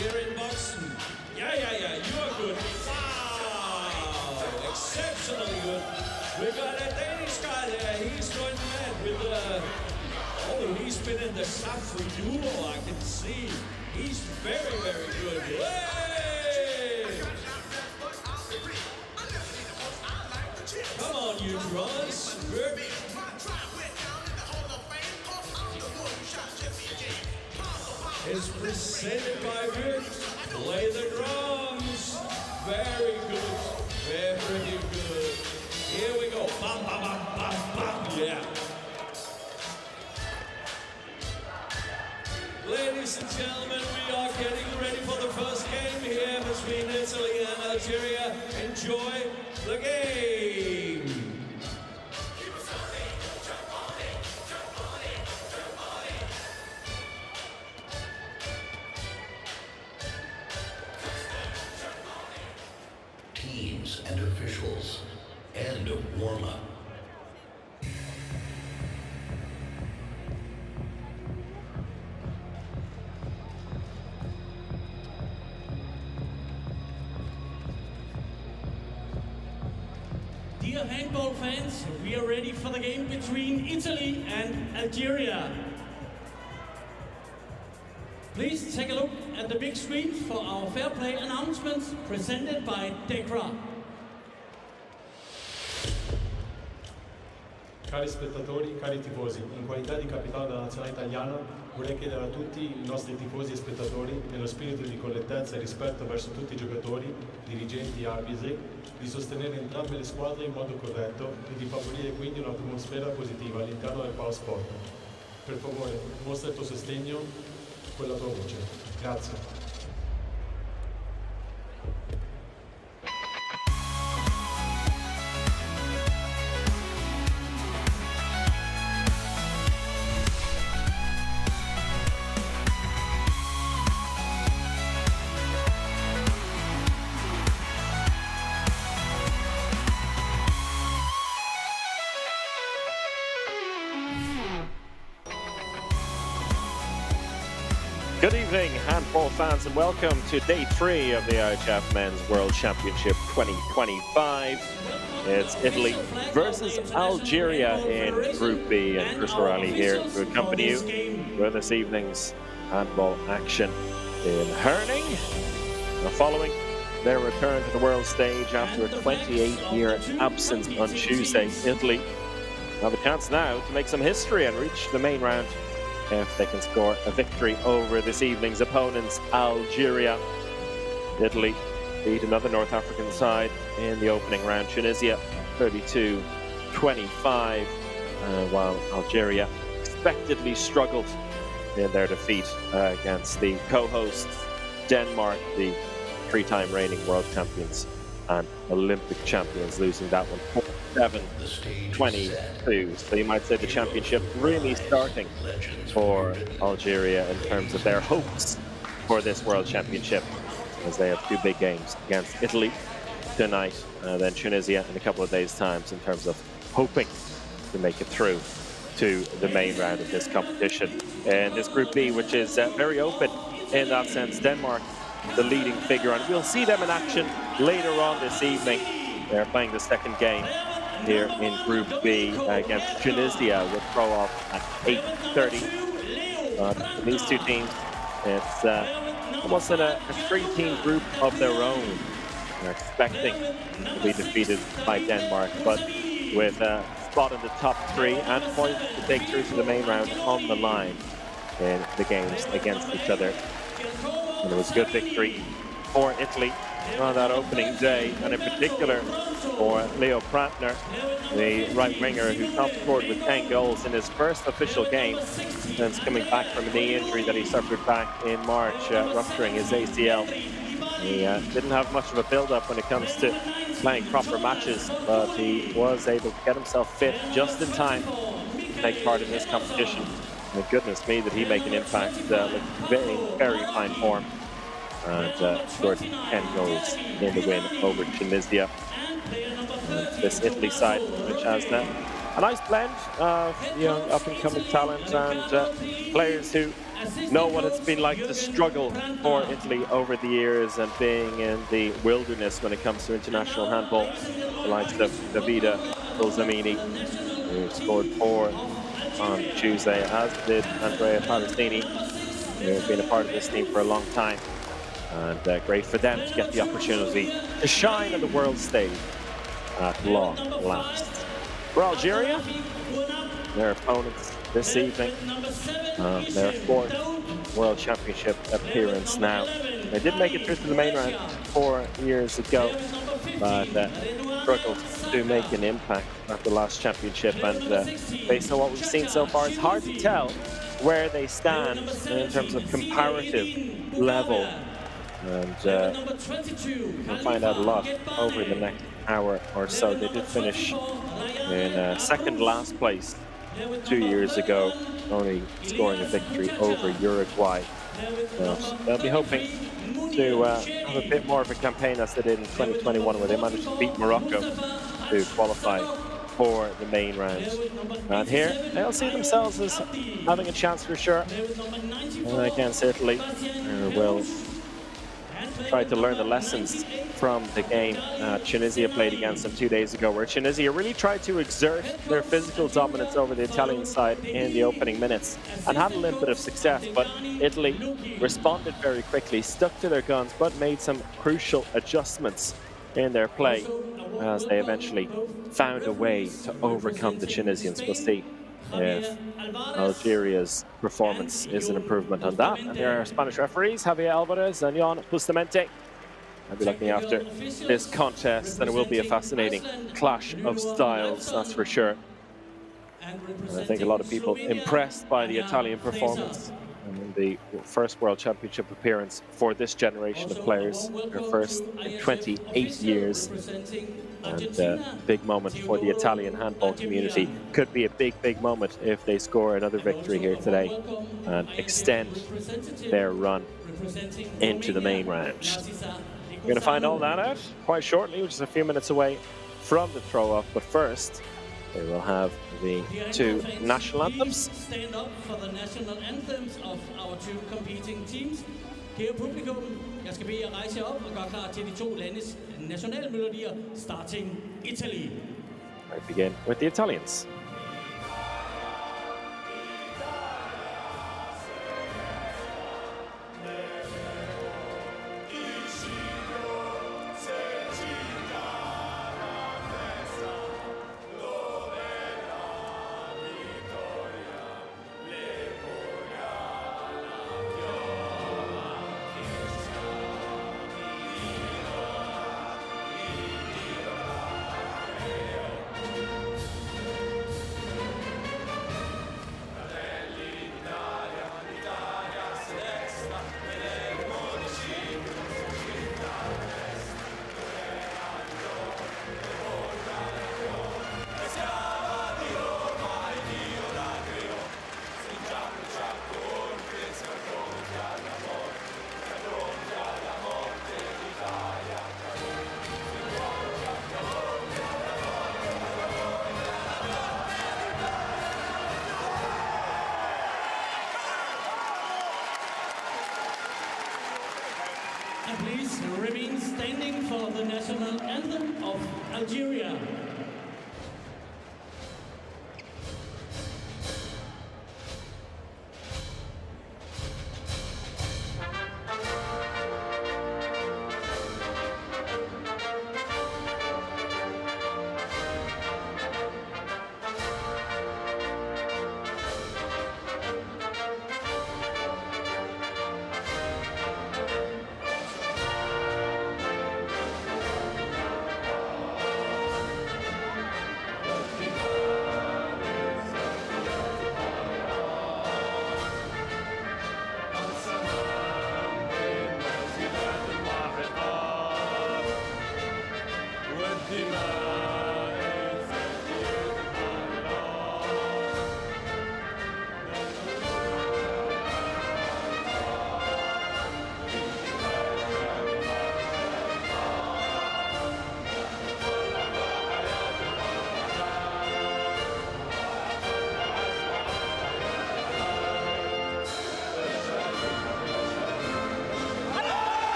here in Boston. Yeah, you are good. Wow, exceptionally good. We got a Danish guy there. He's going mad with oh, he's been in the shop for you, I can see. He's very, very good. Hey! Come on, you drums. It's presented by Virt. Play the drums. Very good. Very good. Here we go. Bam, bam, bam, bam, bam. Yeah. Ladies and gentlemen, we are getting ready for the first game here between Italy and Algeria. Enjoy the game. Teams and officials, end of warm-up. Dear handball fans, we are ready for the game between Italy and Algeria. Please take a look at the big screen for our fair play announcements presented by Decra. Cari spettatori, cari tifosi, in qualità di capitano della nazionale italiana vorrei chiedere a tutti i nostri tifosi e spettatori, nello spirito di correttezza e rispetto verso tutti i giocatori, dirigenti e arbitri, di sostenere entrambe le squadre in modo corretto e di favorire quindi un'atmosfera positiva all'interno del palasport. Per favore, mostra il tuo sostegno con la tua voce. Grazie. Good evening, handball fans, and welcome to day 3 of the IHF Men's World Championship 2025. It's Italy versus Algeria in Group B, and Chris O'Reilly here to accompany you with this evening's handball action in Herning. Following their return to the world stage after a 28-year absence on Tuesday, Italy have a chance now to make some history and reach the main round if they can score a victory over this evening's opponents, Algeria. Italy beat another North African side in the opening round, Tunisia 32-25, while Algeria expectedly struggled in their defeat against the co-hosts, Denmark, the 3-time reigning world champions and Olympic champions, losing that one 47-22. So you might say the championship really starting for Algeria in terms of their hopes for this World Championship, as they have 2 big games against Italy tonight, then Tunisia in a couple of days' time, in terms of hoping to make it through to the main round of this competition. And this Group B, which is very open in that sense, Denmark the leading figure, and we'll see them in action later on this evening. They're playing the second game here in Group B against Tunisia, will throw off at 8:30. These two teams, it's almost in a 3-team group of their own. They're expecting to be defeated by Denmark, but with a spot in the top 3 and points to take through to the main round on the line in the games against each other. And it was a good victory for Italy on that opening day, and in particular for Leo Prattner, the right winger who top scored with 10 goals in his first official game since coming back from a knee injury that he suffered back in March, rupturing his ACL. He didn't have much of a build-up when it comes to playing proper matches, but he was able to get himself fit just in time to take part in this competition. And goodness me, did he make an impact. With very fine form, and scored 10 goals in the win over Tunisia. And this Italy side, which has a nice blend of young up-and-coming talent and players who know what it's been like to struggle for Italy over the years and being in the wilderness when it comes to international handball. The likes of Davide Bolzamini, who scored 4 on Tuesday, as did Andrea Palazzini, who have been a part of this team for a long time. And great for them to get the opportunity to shine on the world stage at long last. For Algeria, their opponents this evening, their 4th World Championship appearance now. They did make it through to the main round 4 years ago, but struggled to make an impact at the last championship. And based on what we've seen so far, it's hard to tell where they stand in terms of comparative level. And we'll find out a lot over the next hour or so. They did finish in second last place 2 years ago, only scoring a victory over Uruguay. They'll be hoping to have a bit more of a campaign as they did in 2021, where they managed to beat Morocco to qualify for the main round. And here they'll see themselves as having a chance for sure against Italy. Will try to learn the lessons from the game Tunisia played against them 2 days ago, where Tunisia really tried to exert their physical dominance over the Italian side in the opening minutes and had a little bit of success, but Italy responded very quickly, stuck to their guns, but made some crucial adjustments in their play as they eventually found a way to overcome the Tunisians. We'll see if Algeria's performance is an improvement on that. And there are Spanish referees, Javier Alvarez and Jan Bustamante. I'll be looking after this contest, and it will be a fascinating clash of styles, that's for sure. And I think a lot of people impressed by the Italian performance in the first World Championship appearance for this generation of players, their first in 28 years. And big moment for the Italian handball community. Could be a big moment if they score another victory here today and extend their run into the main round. We're going to find all that out quite shortly, which is a few minutes away from the throw-off. But first, we will have the 2 national anthems. Stand up for the national anthems of our 2 competing teams. Kære publikum, jeg skal bede jer rejse jer op og gøre klar til de 2 landes nationalmelodier, starting Italy. I begin with the Italians. And please remain standing for the national anthem of Algeria.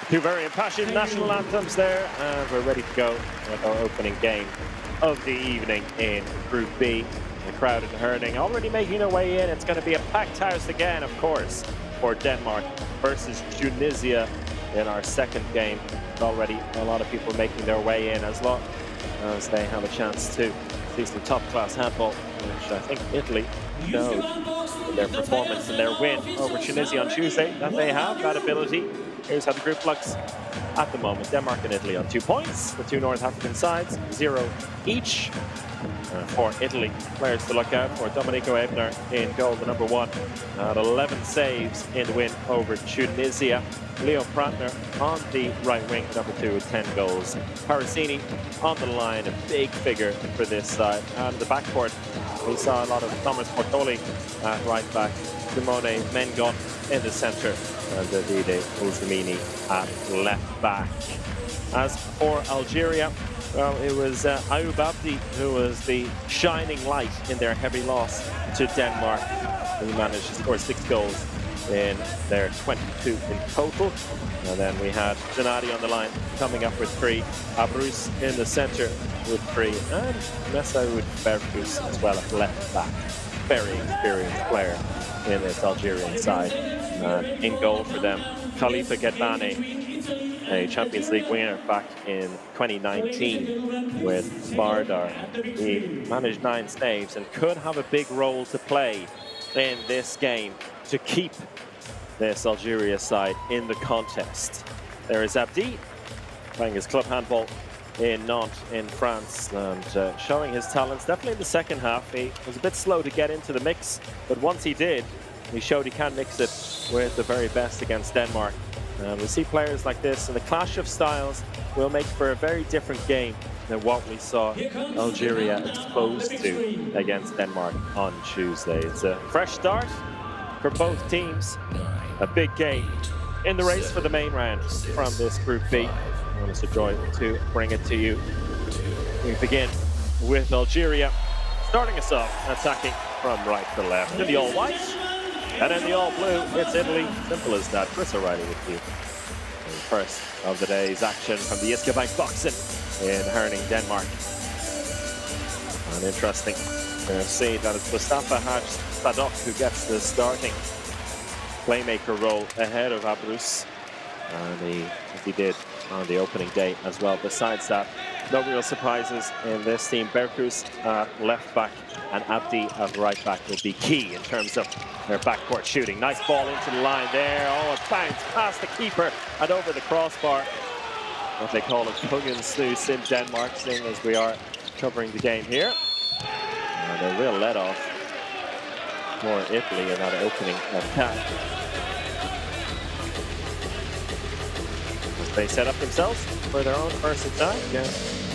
Two very impassioned national anthems there, and we're ready to go with our opening game of the evening in Group B. The crowd in Herning already making their way in. It's going to be a packed house again, of course, for Denmark versus Tunisia in our second game. Already a lot of people making their way in as long as they have a chance to see some top-class handball, which I think Italy showed in their performance and their win over Tunisia on Tuesday that they have that ability. Here's how the group looks at the moment. Denmark and Italy on 2 points. The two North African sides, 0 each. For Italy, players to look out for: Domenico Ebner in goal, the number 1, at 11 saves in the win over Tunisia. Leo Prantner on the right wing, number 2, with 10 goals. Parasini on the line, a big figure for this side. And in the backcourt, we saw a lot of Thomas Portoli at right back, Simone Mengon in the centre, and Davide Uzamini at left back. As for Algeria, well, it was Ayoub Abdi who was the shining light in their heavy loss to Denmark. He managed to score 6 goals in their 22 in total. And then we had Janati on the line coming up with 3, Abrus in the centre with 3, and Messaoud Berkus as well at left back. Very experienced player in this Algerian side. And in goal for them, Khalifa Gedbane, a Champions League winner back in 2019 with Vardar. He managed 9 saves and could have a big role to play in this game to keep this Algeria side in the contest. There is Abdi playing his club handball in Nantes in France and showing his talents definitely in the second half. He was a bit slow to get into the mix, but once he did, he showed he can mix it with the very best against Denmark. We see players like this, and the clash of styles will make for a very different game than what we saw Algeria exposed to against Denmark on Tuesday. It's a fresh start for both teams. A big game in the race for the main round from this Group B. It's a joy to bring it to you. We begin with Algeria starting us off, attacking from right to left. In the all-white, and in the all-blue, it's Italy. Simple as that. Chris O'Reilly with you. And first of the day's action from the Jyske Bank Boxen in Herning, Denmark. And interesting to see that it's Mustafa Haj Sadok who gets the starting playmaker role ahead of Abrus. And he did on the opening day as well. Besides that, no real surprises in this team. Berkus left back and Abdi at right back will be key in terms of their backcourt shooting. Nice ball into the line there. Oh, it bounced past the keeper and over the crossbar. What they call a Kungen snooze in Denmark, seeing as we are covering the game here. And a real let-off for Italy in that opening attack. They set up themselves for their own first attack.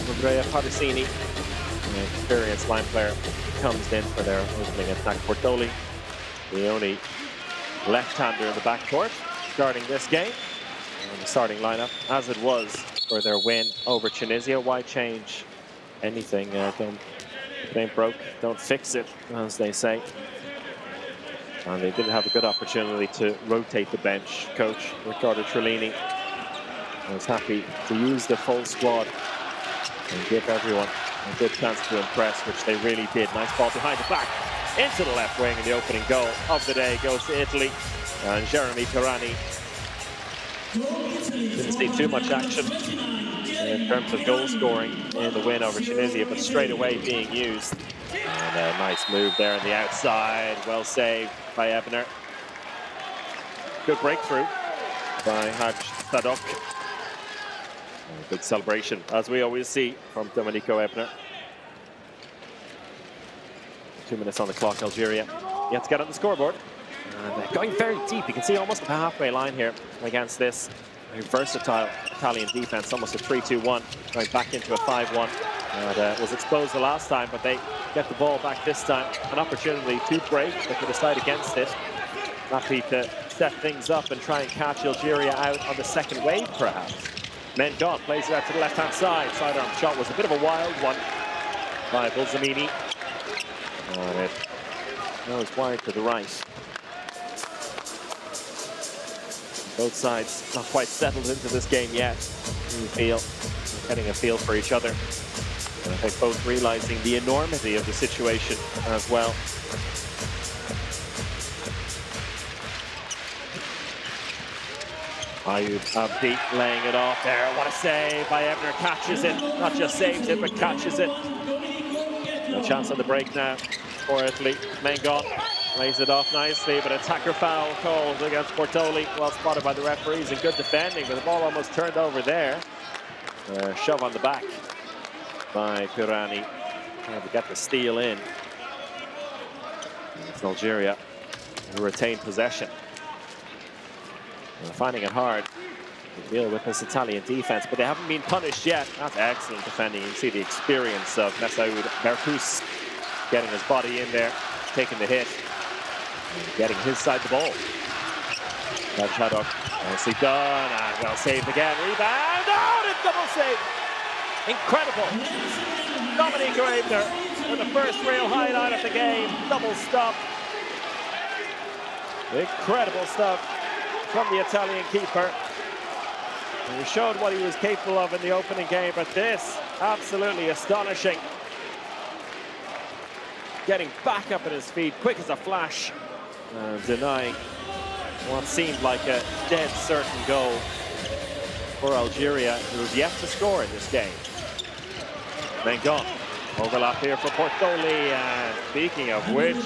Andrea Parasini, an experienced line player, comes in for their opening attack. Portoli, the only left-hander in the backcourt, starting this game. And the starting lineup, as it was for their win over Tunisia. Why change anything? If it ain't broke, don't fix it, as they say. And they didn't have a good opportunity to rotate the bench. Coach Riccardo Trellini was happy to use the full squad and give everyone a good chance to impress, which they really did. Nice ball behind the back into the left wing, and the opening goal of the day goes to Italy. And Jeremy Karani didn't see too much action in terms of goal scoring in the win over Tunisia, but straight away being used. And a nice move there on the outside, well saved by Ebner. Good breakthrough by Haj Sadok. A big celebration, as we always see from Domenico Ebner. 2 minutes on the clock, Algeria yet to get on the scoreboard. And going very deep, you can see almost at the halfway line here against this very versatile Italian defense, almost a 3-2-1, going back into a 5-1. And was exposed the last time, but they get the ball back this time. An opportunity to break, but they decide against it. Happy to set things up and try and catch Algeria out on the second wave, perhaps. Mengon plays it out to the left-hand side. Sidearm shot was a bit of a wild one by Bulzamini. And it goes wide to the right. Both sides not quite settled into this game yet. You feel getting a feel for each other. And I think both realizing the enormity of the situation as well. Ayub Abdi laying it off there. What a save by Ebner. Catches it. Not just saves it, but catches it. No chance on the break now for Italy. Mengon lays it off nicely, but attacker foul called against Bortoli. Well spotted by the referees and good defending, but the ball almost turned over there. Shove on the back by Pirani. Trying to get the steal in. It's Algeria who retain possession. They're finding it hard to deal with this Italian defense, but they haven't been punished yet. That's excellent defending. You can see the experience of Messaoud Berkous getting his body in there, taking the hit, getting his side the ball. Chadok, nicely done, and well saved again. Rebound, oh, it's double save. Incredible. Dominique Raebner with the first real highlight of the game. Double stop. Incredible stuff from the Italian keeper. He showed what he was capable of in the opening game, but this, absolutely astonishing. Getting back up at his feet, quick as a flash, denying what seemed like a dead certain goal for Algeria, who was yet to score in this game. Mengon, overlap here for Bortoli, and speaking of which,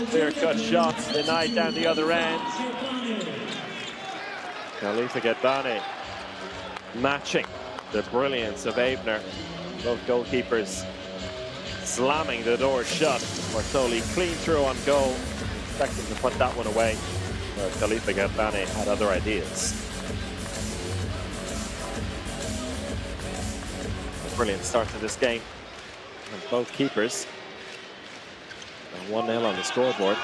clear-cut shots denied down the other end. Khalifa Ghedbani matching the brilliance of Ebner. Both goalkeepers slamming the door shut. Bortoli clean through on goal, expecting to put that one away. Khalifa Ghedbani had other ideas. A brilliant start to this game. And both keepers. 1-0 on the scoreboard.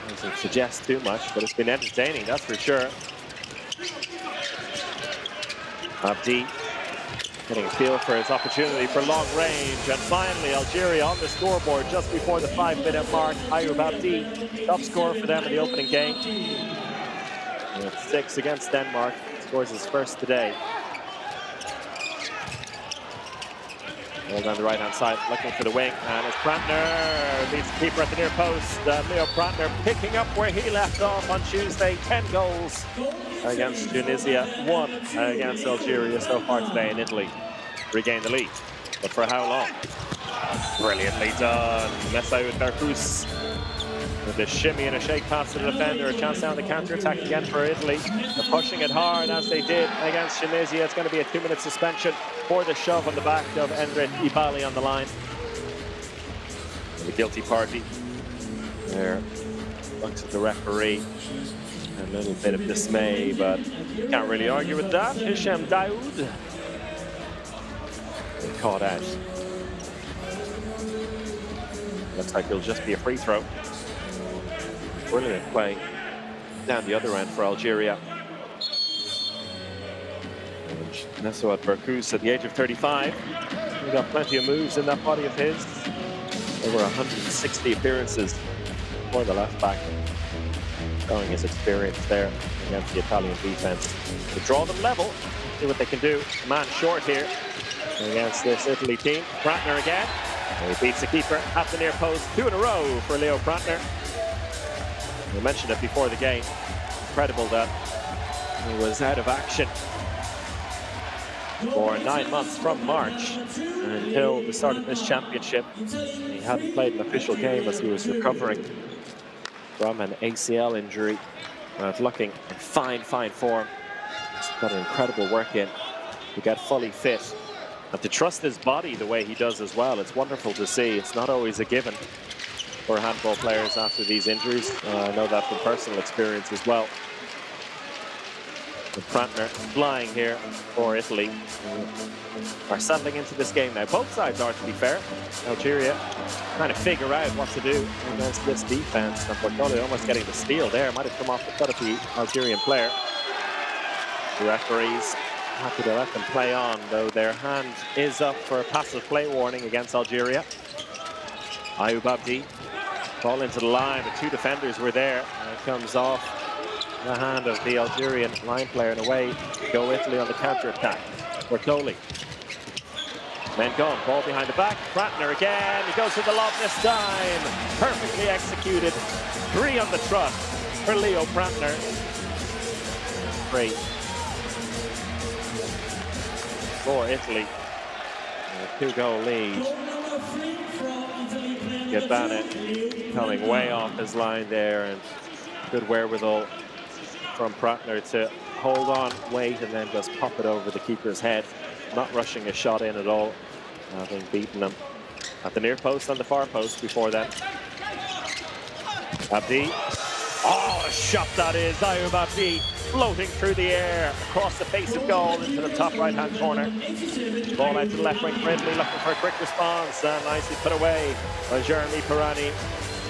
Doesn't suggest too much, but it's been entertaining, that's for sure. Abdi getting a feel for his opportunity for long range, and finally Algeria on the scoreboard just before the 5-minute mark. Ayub Abdi, top scorer for them in the opening game. With 6 against Denmark, scores his first today. All down the right-hand side, looking for the wing, and it's Brantner beats the keeper at the near post. Leo Brantner picking up where he left off on Tuesday. 10 goals against Tunisia, 1 against Algeria so far today in Italy. Regain the lead, but for how long? Brilliantly done. Messaoud Berkous with a shimmy and a shake pass to the defender. A chance down the counter-attack again for Italy. They're pushing it hard as they did against Tunisia. It's going to be a 2-minute suspension for the shove on the back of Endrit Ibali on the line. And the guilty party there looks at the referee. A little bit of dismay, but can't really argue with that. Hisham Daoud caught out. Looks like it'll just be a free throw. Brilliant play down the other end for Algeria. Messaoud Berkous at the age of 35. He's got plenty of moves in that body of his. Over 160 appearances for the left back. Showing his experience there against the Italian defense. To draw them level, see what they can do. A man short here against this Italy team. Brantner again. And he beats the keeper at the near post. 2 in a row for Leo Brantner. We mentioned it before the game. Incredible that he was out of action for 9 months from March until the start of this championship. He hadn't played an official game as he was recovering from an ACL injury. Looking in fine form. He's got an incredible work in to get fully fit and to trust his body the way he does as well. It's wonderful to see. It's not always a given for handball players after these injuries. I know that from personal experience as well. And Brantner flying here for Italy. Are settling into this game now. Both sides are, to be fair. Algeria trying to figure out what to do against this defense. And Bortoli almost getting the steal there. Might have come off the foot of the Algerian player. The referees happy to let them play on, though their hand is up for a passive play warning against Algeria. Ayub Abdi, ball into the line, but 2 defenders were there. And it comes off the hand of the Algerian line player, and away go Italy on the counter-attack. Bertoli. Men gone, ball behind the back. Brantner again, he goes for the lob this time. Perfectly executed. 3 on the trot for Leo Brantner. 3 for Italy. A 2-goal lead. Gabbana coming way off his line there, and good wherewithal from Brantner to hold on, wait, and then just pop it over the keeper's head. Not rushing a shot in at all, having beaten them at the near post and the far post before that. Abdi. Oh, a shot that is. Ayoub Abdi floating through the air across the face of goal into the top right-hand corner. Ball out to the left wing for Italy, looking for a quick response, and nicely put away by Jeremy Pirani.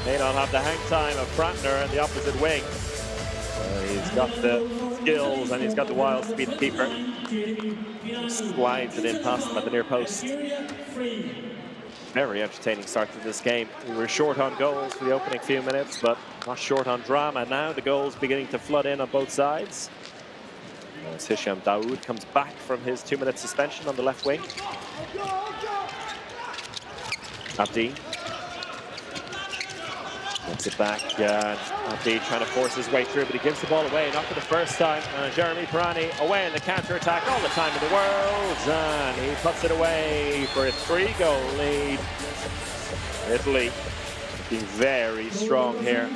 May not have the hang time of Brantner in the opposite wing. He's got the skills and he's got the wiles to beat the keeper. Slides it in past him at the near post. Very entertaining start to this game. We were short on goals for the opening few minutes, but not short on drama. Now the goals beginning to flood in on both sides. As Hisham Daoud comes back from his 2-minute suspension on the left wing. Abdi. Gets it back. Abdi trying to force his way through, but he gives the ball away, not for the first time. Jeremy Pirani away in the counter-attack, all the time in the world, and he puts it away for a 3-goal lead. Italy looking very strong here.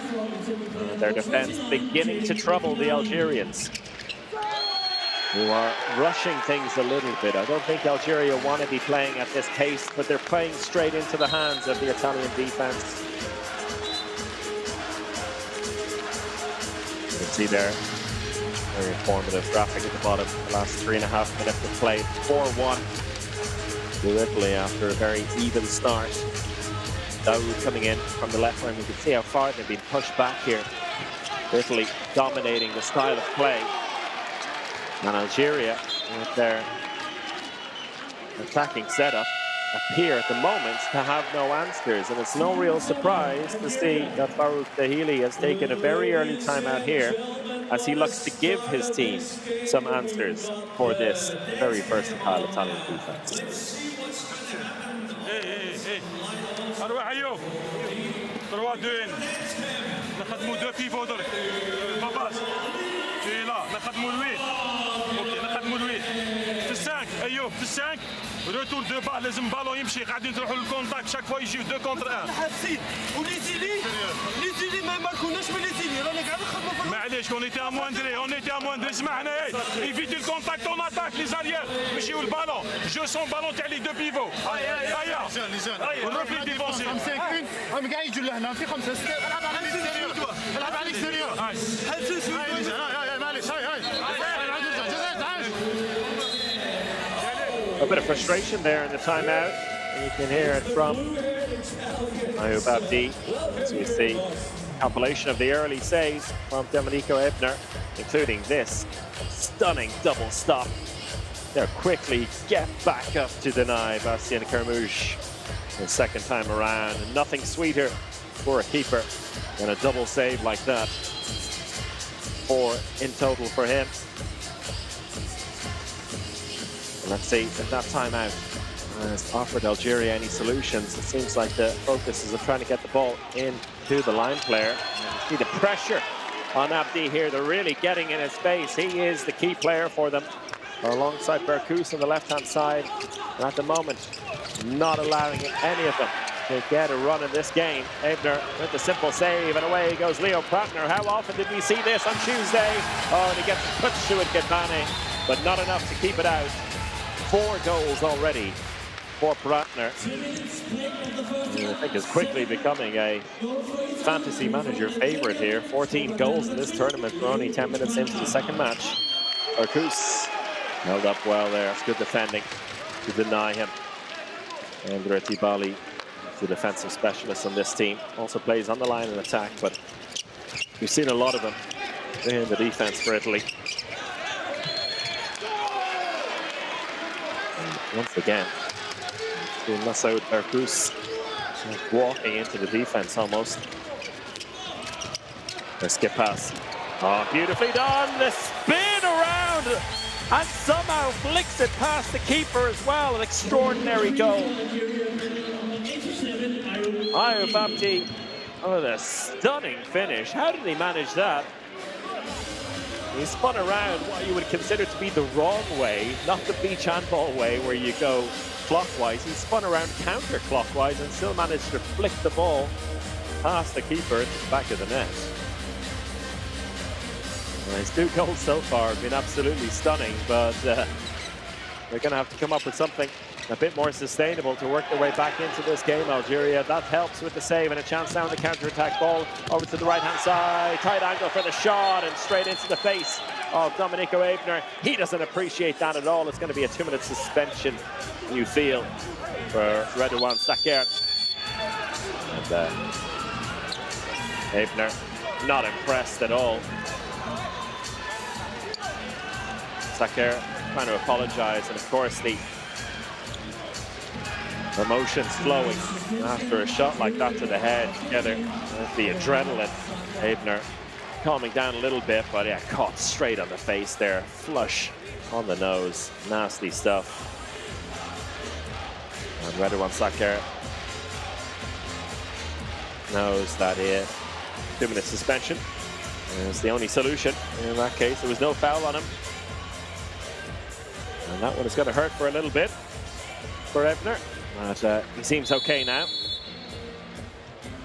Their defense beginning to trouble the Algerians, who are rushing things a little bit. I don't think Algeria want to be playing at this pace, but they're playing straight into the hands of the Italian defense. You can see there, very informative graphic at the bottom. The last 3.5 minutes of play, 4-1 to Italy after a very even start. Daoud coming in from the left wing. You can see how far they've been pushed back here. Italy dominating the style of play. And Algeria, with their attacking setup, appear at the moment to have no answers, and it's no real surprise to see that Farouk Dahili has taken a very early timeout here as he looks to give his team some answers for this very versatile Italian defense. ايوب في السانك روتور دو با لازم بالون يمشي قاعدين تروحوا للكونتاكت شاك فوا يجيو 2 كونتر 1 حاسين وليزيلي ما كناش من ليزيلي رانا قاعد نخدموا معليش اون ايتي امواندري اسمعنا ايفيتي الكونتاكت اون اتاك لي زاريير يمشيو البالون جو سون بالون تاع لي 2 بيفو هيا ونروفي ديفونسي 5 1 هم قاعد يجوا لهنا في 5 6 العب على الاكستيريور العب على الاكستيريور هاي معليش هاي A bit of frustration there in the timeout, and you can hear it from Ayoub Abdi. As we see compilation of the early saves from Domenico Ebner, including this stunning double stop. They'll quickly get back up to deny Bastien Kermouche the second time around. And nothing sweeter for a keeper than a double save like that. 4 in total for him. Let's see if that timeout has offered Algeria any solutions. It seems like the focus is of trying to get the ball into the line player. And you see the pressure on Abdi here. They're really getting in his face. He is the key player for them, alongside Berkous on the left-hand side. And at the moment, not allowing any of them to get a run in this game. Ebner with the simple save, and away goes Leo Brantner. How often did we see this on Tuesday? Oh, and he gets a touch to it, Gabbana, but not enough to keep it out. 4 goals already for Brantner, who I think is quickly becoming a fantasy manager favorite here. 14 goals in this tournament. We're only 10 minutes into the second match. Berkous held up well there. It's good defending to deny him. And Reti Bali, the defensive specialist on this team, also plays on the line in attack, but we've seen a lot of them in the defense for Italy. Once again, Massoud Berkous walking into the defense almost. A skip pass Oh, beautifully done. The spin around and somehow flicks it past the keeper as well. An extraordinary goal. IHF Abdi, oh, the stunning finish. How did he manage that? He spun around what you would consider to be the wrong way, not the beach handball way where you go clockwise. He spun around counterclockwise and still managed to flick the ball past the keeper into the back of the net. Well, his 2 goals so far have been absolutely stunning, but they're going to have to come up with something a bit more sustainable to work their way back into this game. Algeria, that helps with the save and a chance now on the counter-attack. Ball over to the right-hand side. Tight angle for the shot and straight into the face of Domenico Ebner. He doesn't appreciate that at all. It's going to be a 2-minute suspension, you feel, for Redouane Saker. And Ebner not impressed at all. Saker trying to apologize, and of course the emotions flowing after a shot like that to the head, together with the adrenaline. Ebner calming down a little bit, but yeah, caught straight on the face there, flush on the nose, nasty stuff. And Redouane Saker knows that 2-minute suspension is the only solution. In that case, there was no foul on him. And that one is going to hurt for a little bit for Ebner. But he seems okay now.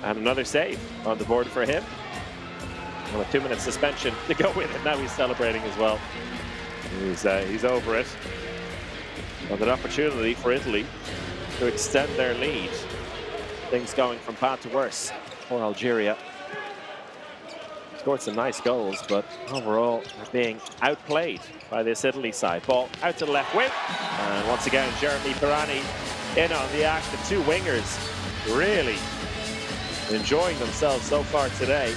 And another save on the board for him. And a 2-minute suspension to go with it. Now he's celebrating as well. He's over it. Well, an opportunity for Italy to extend their lead. Things going from bad to worse for Algeria. Scored some nice goals, but overall they're being outplayed by this Italy side. Ball out to the left wing, and once again Jeremy Pirani in on the act. The 2 wingers really enjoying themselves so far today.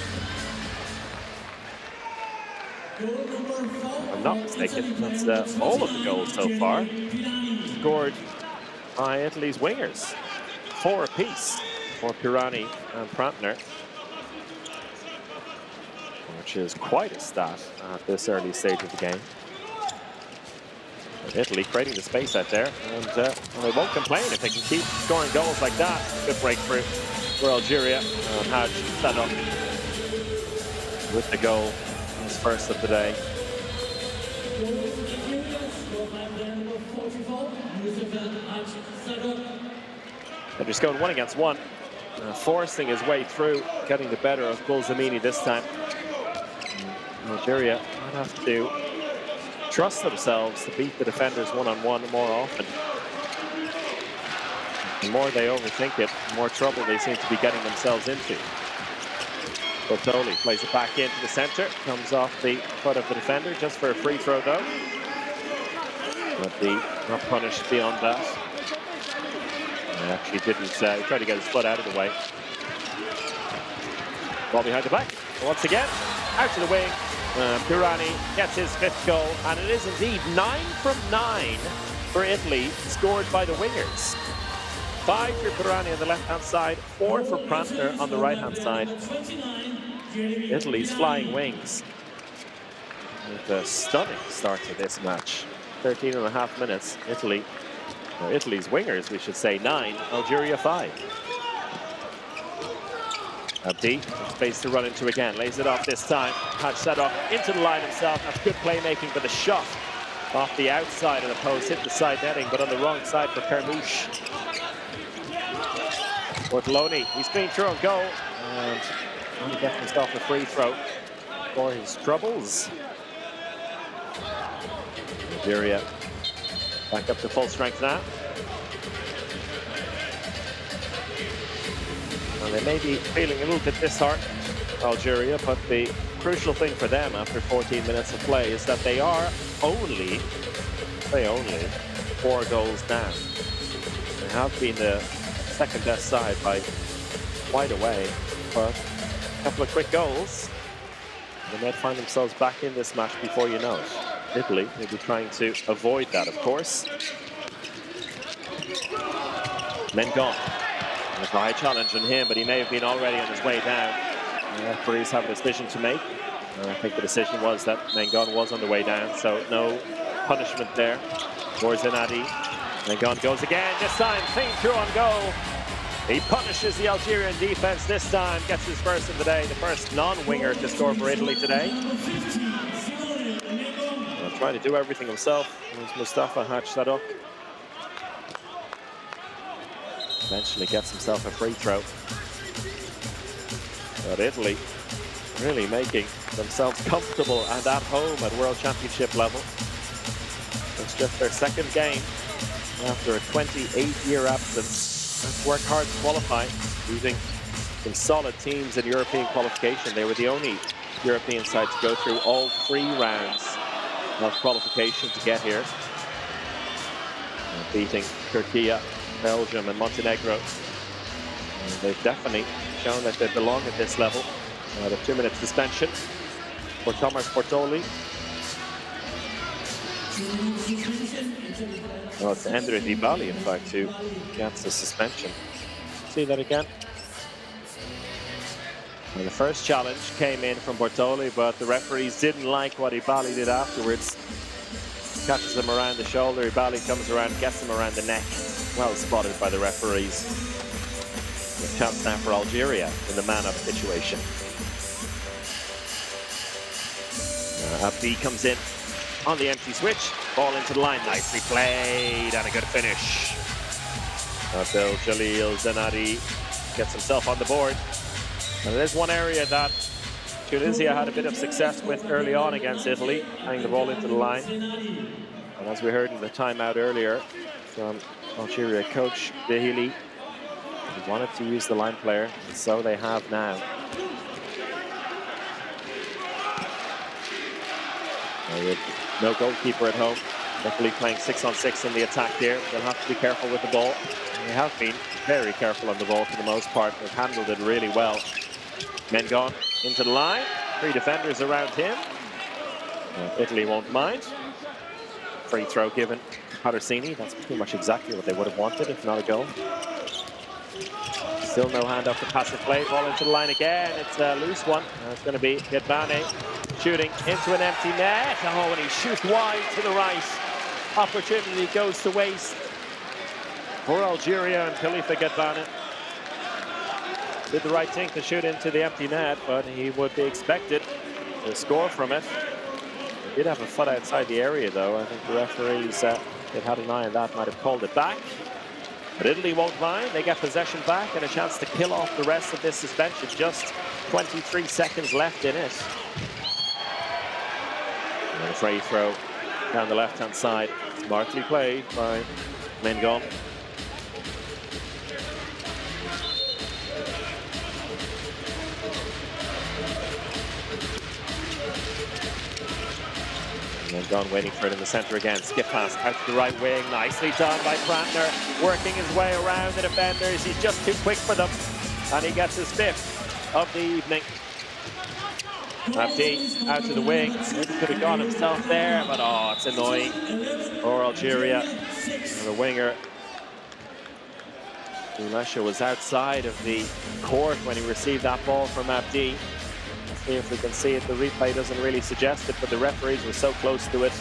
If I'm not mistaken, that's all of the goals so far scored by Italy's wingers. 4 apiece for Pirani and Prantner, which is quite a stat at this early stage of the game. Italy creating the space out there, and they won't complain if they can keep scoring goals like that. Good breakthrough for Algeria. Haj Sadok with the goal, his first of the day. They're just going 1 against 1, forcing his way through, getting the better of Gulzamini this time. Algeria might have to trust themselves to beat the defenders one-on-one more often. The more they overthink it, the more trouble they seem to be getting themselves into. Bottoli plays it back into the center, comes off the foot of the defender just for a free throw though. But not punished beyond that. He actually didn't, he tried to get his foot out of the way. Ball behind the back, once again, out to the wing. Pirani gets his 5th goal, and it is indeed 9 from 9 for Italy, scored by the wingers. 5 for Pirani on the left-hand side, 4 for Prantner on the right-hand side. Italy's flying wings with a stunning start to this match. 13.5 minutes, Italy's wingers, we should say, 9, Algeria 5. Abdi, space to run into again, lays it off this time. Haj Sadok into the line himself. That's good playmaking, but the shot off the outside of the post hit the side netting, but on the wrong side for Kermouche. Bottoli, he's been through on goal, and only gets himself a free throw for his troubles. Algeria back up to full strength now. And they may be feeling a little bit disheartened, Algeria, but the crucial thing for them after 14 minutes of play is that they are only 4 goals down. They have been the second best side by quite a way, but a couple of quick goals, they might find themselves back in this match before you know it. Italy will be trying to avoid that, of course. Mengon. There's a high challenge on him, but he may have been already on his way down. The referees have a decision to make. I think the decision was that Mengon was on the way down, so no punishment there for Zenati. Mengon goes again, this time clean through on goal. He punishes the Algerian defense this time, gets his first of the day, the first non-winger to score for Italy today. Trying to do everything himself. There's Mustafa Hajsadok. Eventually gets himself a free throw. But Italy really making themselves comfortable and at home at World Championship level. It's just their second game after a 28-year absence. They've worked hard to qualify, beating some solid teams in European qualification. They were the only European side to go through all 3 rounds of qualification to get here. Beating Turkey, Belgium and Montenegro. And they've definitely shown that they belong at this level. The 2-minute suspension for Thomas Portoli. Well, it's Andre Dibali, in fact, who gets the suspension. See that again? And the first challenge came in from Bortoli, but the referees didn't like what Ibali did afterwards. Catches him around the shoulder, Ibali comes around, gets him around the neck. Well spotted by the referees. A chance now for Algeria in the man-up situation. Abdi comes in on the empty switch. Ball into the line, nicely played, and a good finish. Abdel Jalil Zenati gets himself on the board. And there's one area that Tunisia had a bit of success with early on against Italy, hanging the ball into the line. And as we heard in the timeout earlier from Algeria coach Behili, he wanted to use the line player, and so they have now. With no goalkeeper at home, Italy playing 6-on-6 in the attack here. They'll have to be careful with the ball. And they have been very careful on the ball for the most part. They've handled it really well. Mengon into the line, 3 defenders around him. Italy won't mind. Free throw given to Patersini. That's pretty much exactly what they would have wanted, if not a goal. Still no hand up for passive play. Ball into the line again. It's a loose one. It's going to be Gedbane shooting into an empty net. Oh, and he shoots wide to the right. Opportunity goes to waste for Algeria and Khalifa Gedbane. Did the right thing to shoot into the empty net, but he would be expected to score from it. He did have a foot outside the area, though. I think the referees, they've had an eye on that, might have called it back. But Italy won't mind. They get possession back and a chance to kill off the rest of this suspension. Just 23 seconds left in it. And a free throw down the left-hand side. Smartly played by Mengon. Mengon waiting for it in the center again. Skip pass out to the right wing. Nicely done by Brantner. Working his way around the defenders. He's just too quick for them. And he gets his 5th of the evening. Abdi out to the wing. Maybe could have gone himself there, but oh, it's annoying for Algeria. And the winger, Ulesha, was outside of the court when he received that ball from Abdi. Let's see if we can see it. The replay doesn't really suggest it, but the referees were so close to it.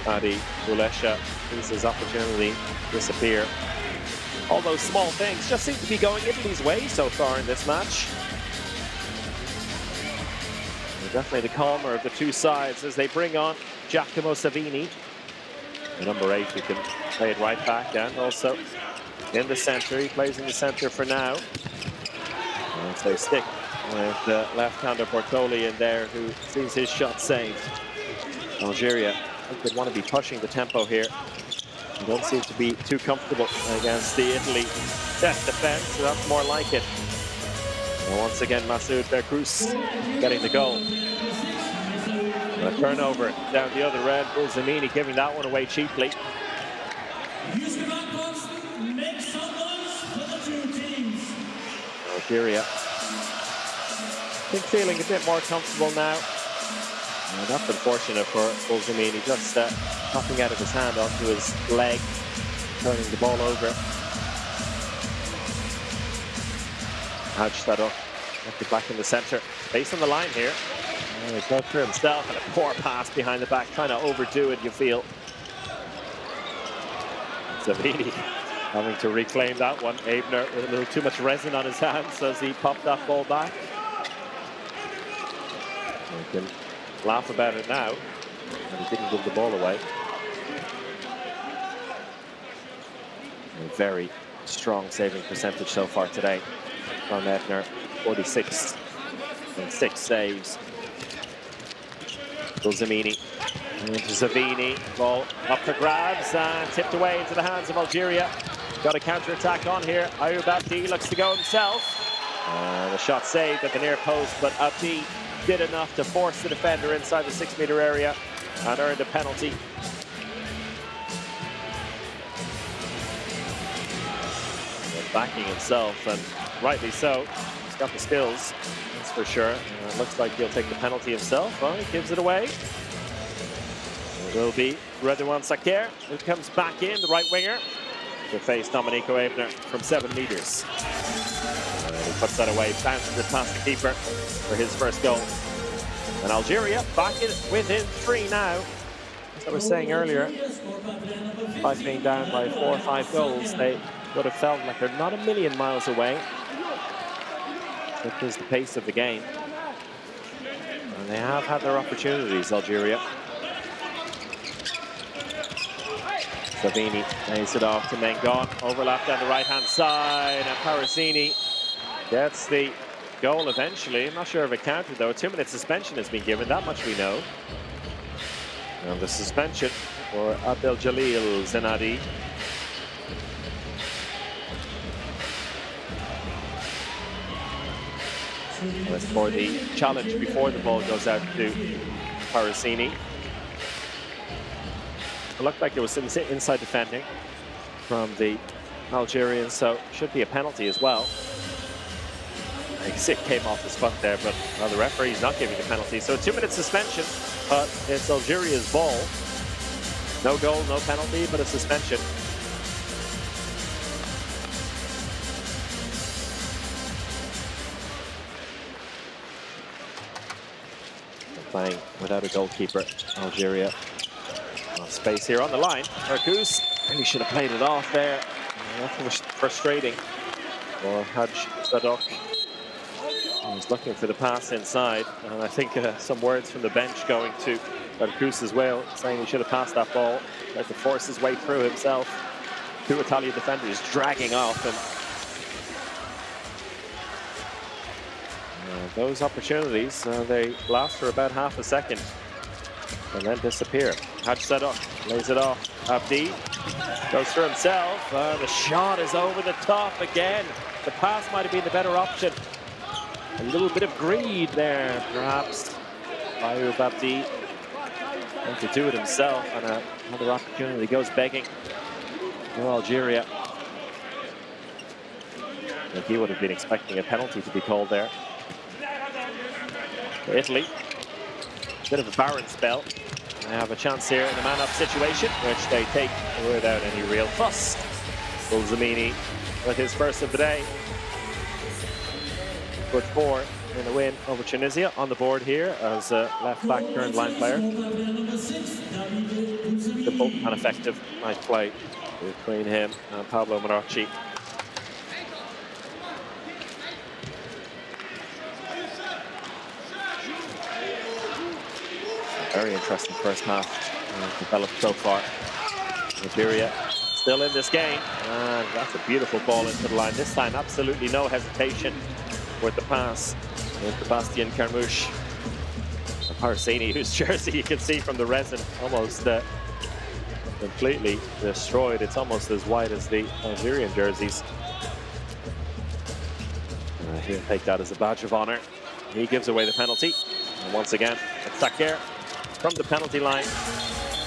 Adi Ulesha sees his opportunity disappear. All those small things just seem to be going Italy's way so far in this match. Definitely the calmer of the two sides as they bring on Giacomo Savini, the number 8, who can play it right back, and also in the center. He plays in the center for now. And they stick with the left-hander Bortoli in there, who sees his shot saved. Algeria, I think they'd want to be pushing the tempo here. They don't seem to be too comfortable against the Italy set defense, so that's more like it. And once again, Masoud Berkrous getting the goal. And a turnover down the other end. Zamini giving that one away cheaply. Algeria, I think, feeling a bit more comfortable now. And that's unfortunate for Zamini, just knocking out of his hand onto his leg, turning the ball over. Hajsadok Back in the center. Space on the line here. He goes through himself and a poor pass behind the back, trying to overdo it, you feel. Savini having to reclaim that one. Abner with a little too much resin on his hands as he popped that ball back. We can laugh about it now, but he didn't give the ball away. A very strong saving percentage so far today from Ebner. 46 and 6 saves. Zamini into Savini. Ball up for grabs and tipped away into the hands of Algeria. Got a counter-attack on here. Ayoub Abdi looks to go himself. And a shot saved at the near post, but Abdi did enough to force the defender inside the 6-meter area and earned a penalty. Backing himself, and rightly so. He's got the skills, that's for sure. Looks like he'll take the penalty himself. Well, he gives it away. It will be Redouane Sakir who comes back in, the right winger, to face Domenico Ebner from 7 meters. And he puts that away, bounces it past the keeper for his first goal. And Algeria back in within 3 now. As I was saying earlier, by being down by 4 or 5 goals, they would have felt like they're not a million miles away. It is the pace of the game. And they have had their opportunities, Algeria. Savini lays it off to Mengon. Overlap down the right-hand side. And Parazzini gets the goal eventually. I'm not sure of a counter, though. A 2-minute suspension has been given. That much we know. And the suspension for Abdeljalil Zenadi. As for the challenge before the ball goes out to Parazzini. It looked like there was some inside defending from the Algerians, so should be a penalty as well. I guess it came off his foot there, but the referee's not giving the penalty. So a 2-minute suspension, but it's Algeria's ball. No goal, no penalty, but a suspension. Playing without a goalkeeper, Algeria. Space here on the line. Argouz really should have played it off there. That was frustrating for Haj Sadok. He was looking for the pass inside, and I think some words from the bench going to Argouz as well, saying he should have passed that ball. Tried to force his way through himself. 2 Italian defenders dragging off, and those opportunities, they last for about half a second and then disappear. Haj Sadok lays it off. Abdi goes through himself. The shot is over the top again. The pass might have been the better option. A little bit of greed there, perhaps. Ayoub Abdi going to do it himself, and another opportunity goes begging for Algeria. I think he would have been expecting a penalty to be called there. Italy, bit of a barren spell. They have a chance here in a man-up situation, which they take without any real fuss. Zamini with his first of the day. Good 4 in a win over Tunisia. On the board here as a left-back turned line player. Simple and effective. Nice play between him and Pablo Marocci. Very interesting first half developed so far. Algeria still in this game, and that's a beautiful ball into the line. This time, absolutely no hesitation with the pass with Sebastian Carmouche. Parazzini, whose jersey you can see from the resin almost completely destroyed. It's almost as white as the Algerian jerseys. He'll take that as a badge of honor. He gives away the penalty. And once again, it's Sakir from the penalty line.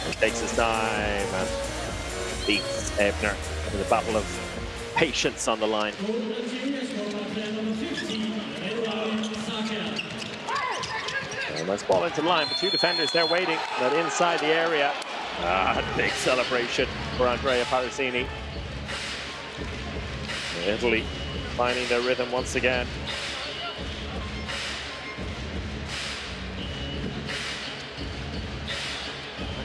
He takes his time and beats Ebner in a battle of patience on the line. And nice ball into the line, but 2 defenders there waiting, but inside the area. Big celebration for Andrea Parazzini. Italy finding their rhythm once again.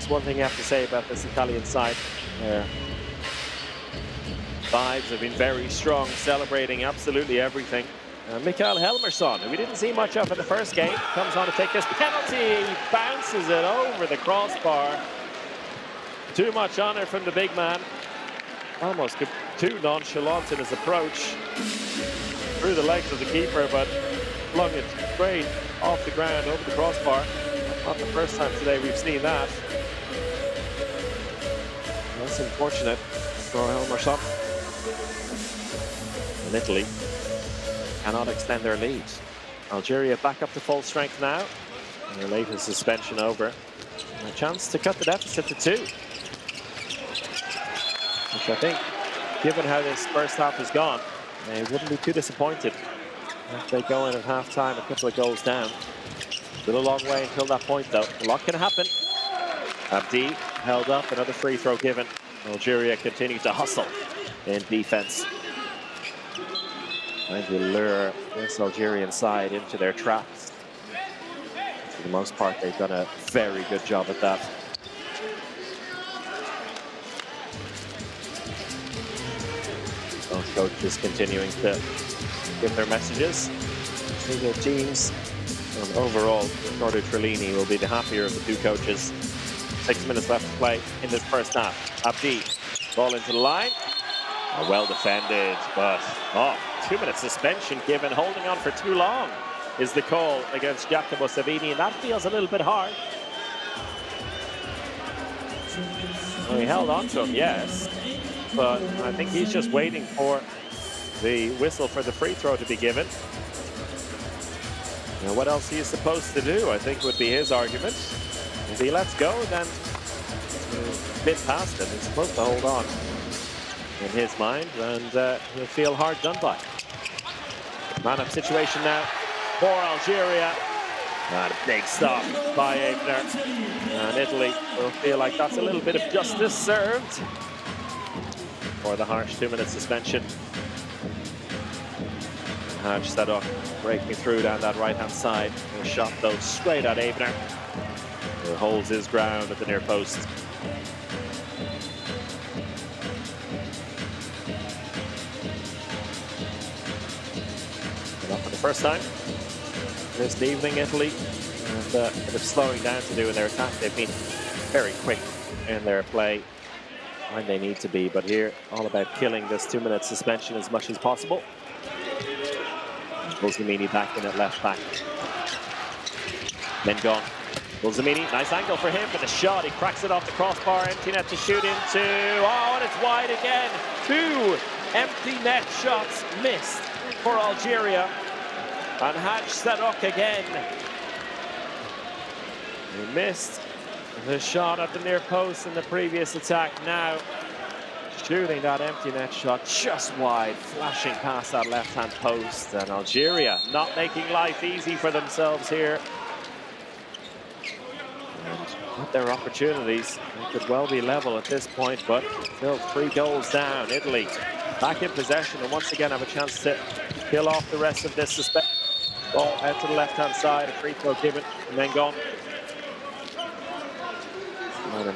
That's one thing you have to say about this Italian side. Their vibes have been very strong, celebrating absolutely everything. Mikael Helmersson, who we didn't see much of in the first game, comes on to take this penalty. He bounces it over the crossbar. Too much honor from the big man. Almost too nonchalant in his approach. Through the legs of the keeper, but flung it straight off the ground over the crossbar. Not the first time today we've seen that. That's unfortunate for Helmersson. And Italy cannot extend their lead. Algeria back up to full strength now. And their latest suspension over. And a chance to cut the deficit to 2. Which I think, given how this first half has gone, they wouldn't be too disappointed if they go in at half-time a couple of goals down. Still a long way until that point, though. A lot can happen. Abdi held up, another free throw given. Algeria continue to hustle in defense. Trying to lure this Algerian side into their traps. For the most part, they've done a very good job at that. Both coaches continuing to give their messages to their teams. And overall, Ricardo Trellini will be the happier of the two coaches. 6 minutes left to play in this first half. Abdi, ball into the line. Well defended, but 2-minute suspension given. Holding on for too long is the call against Giacomo Savini, and that feels a little bit hard. Well, he held on to him, yes, but I think he's just waiting for the whistle for the free throw to be given. Now, what else he is supposed to do, I think, would be his argument. If he lets go, then a bit past him. He's supposed to hold on in his mind, and he'll feel hard done by. Man-up situation now for Algeria. And a big stop by Ebner. And Italy will feel like that's a little bit of justice served for the harsh 2-minute suspension. Haj Sadok breaking through down that right-hand side. A shot, though, straight at Ebner, who holds his ground at the near post. And up for the first time this evening, Italy, and a bit of slowing down to do in their attack. They've been very quick in their play when they need to be, but here, all about killing this 2-minute suspension as much as possible. Bulzamini back in at left back. Mengon. Bulzamini, nice angle for him for the shot. He cracks it off the crossbar. Empty net to shoot into. Oh, and it's wide again. 2 empty net shots missed for Algeria. And Haj Sadok again. He missed the shot at the near post in the previous attack. Now shooting that empty net shot just wide, flashing past that left-hand post. And Algeria not making life easy for themselves here. And with their opportunities, they could well be level at this point, but still 3 goals down. Italy back in possession and once again have a chance to kill off the rest of this suspension. Ball out to the left-hand side, a free throw given. Mengon.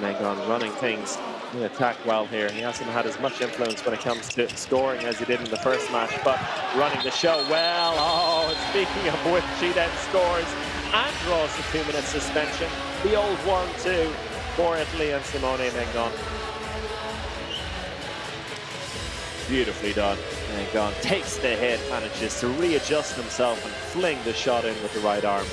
Mengon running things in attack well here. He hasn't had as much influence when it comes to scoring as he did in the first match, but running the show well. Oh, and speaking of which, he then scores and draws the 2-minute suspension. The old 1-2 for Italy and Simone Mengon. Beautifully done. Mengon takes the hit, manages to readjust himself and fling the shot in with the right arm.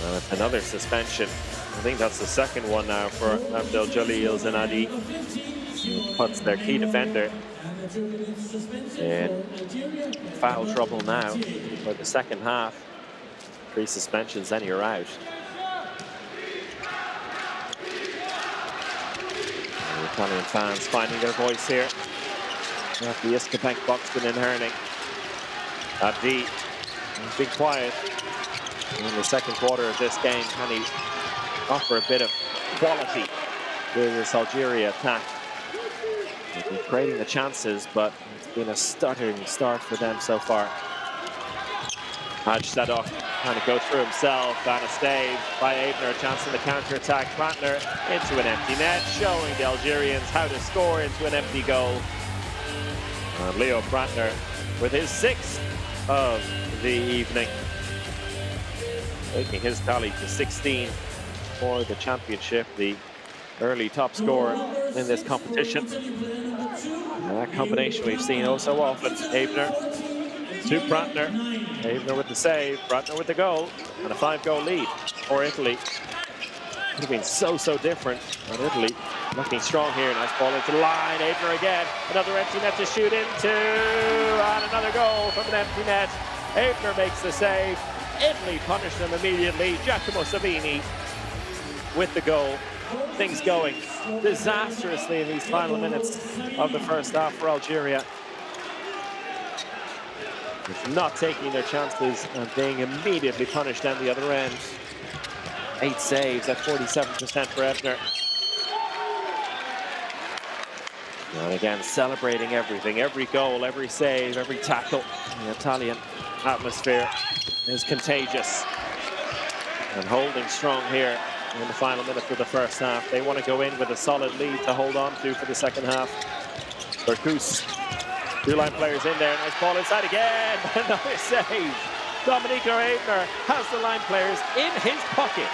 Well, it's another suspension. I think that's the second one now for Abdel Jalil Zenadi. Puts their key defender in foul trouble now for the second half. 3 suspensions, then you're out. And the Italian fans finding their voice here at the Iskabank Buxton in Herning. Abdi, he's been quiet in the second quarter of this game. Can he offer a bit of quality with this Algeria attack? They've been creating the chances, but it's been a stuttering start for them so far. Haj Sadok trying to go through himself, and a stave by Ebner, a chance in the counter-attack. Brantner into an empty net, showing the Algerians how to score into an empty goal. And Leo Brantner with his 6th of the evening, taking his tally to 16 for the championship, the early top scorer in this competition. And that combination we've seen oh so often. Ebner to Brantner. Ebner with the save, Brantner with the goal, and a 5-goal lead for Italy. Could have been so different, but Italy looking strong here. Nice ball into the line. Ebner again, another empty net to shoot into, and another goal from an empty net. Ebner makes the save. Italy punish them immediately. Giacomo Savini with the goal. Things going disastrously in these final minutes of the first half for Algeria. Just not taking their chances and being immediately punished down the other end. 8 saves at 47% for Ebner. And again, celebrating everything, every goal, every save, every tackle. The Italian atmosphere is contagious. And holding strong here in the final minutes of the first half. They want to go in with a solid lead to hold on to for the second half. Berkus, 2 line players in there. Nice ball inside again. Another save. Dominique Ebner has the line players in his pocket.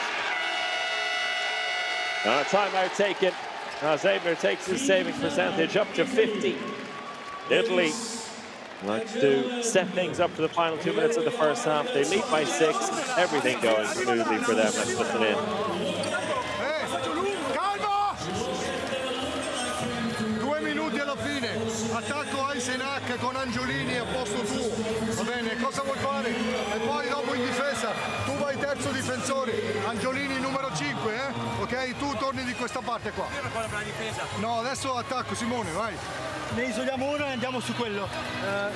And a timeout taken as Ebner takes his saving percentage up to 50. Italy like to set things up for the final 2 minutes of the first half. They lead by 6. Everything going smoothly for them. Let's listen in. Calma! 2 minuti alla fine. Attacco Eisenach con Angiolini a posto tuo. Va bene, cosa vuoi fare? E poi dopo in difesa tu vai terzo difensore. Angiolini numero 5, ok? Tu torni di questa parte qua. No, adesso attacco, Simone, vai. Ne isoliamo uno e andiamo su quello.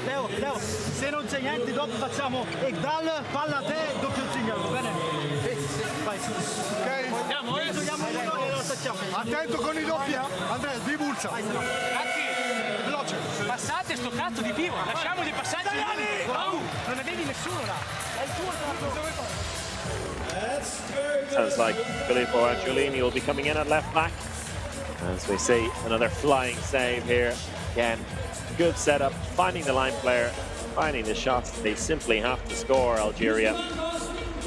Leo, se non c'è niente dopo facciamo Egdal, palla a te, doppio zingaro, va bene? Vai. Ok? Andiamo, ne isoliamo uno e lo attacchiamo. Attento con i doppi, Andrea, divulsa. Veloce. Passate sto cazzo di pivo, lasciamoli passare. Non ne vedi nessuno là. È il tuo. Sounds like Filippo Angiolini will be coming in at left back. As we see another flying save here. Again, good setup, finding the line player, finding the shots. They simply have to score, Algeria.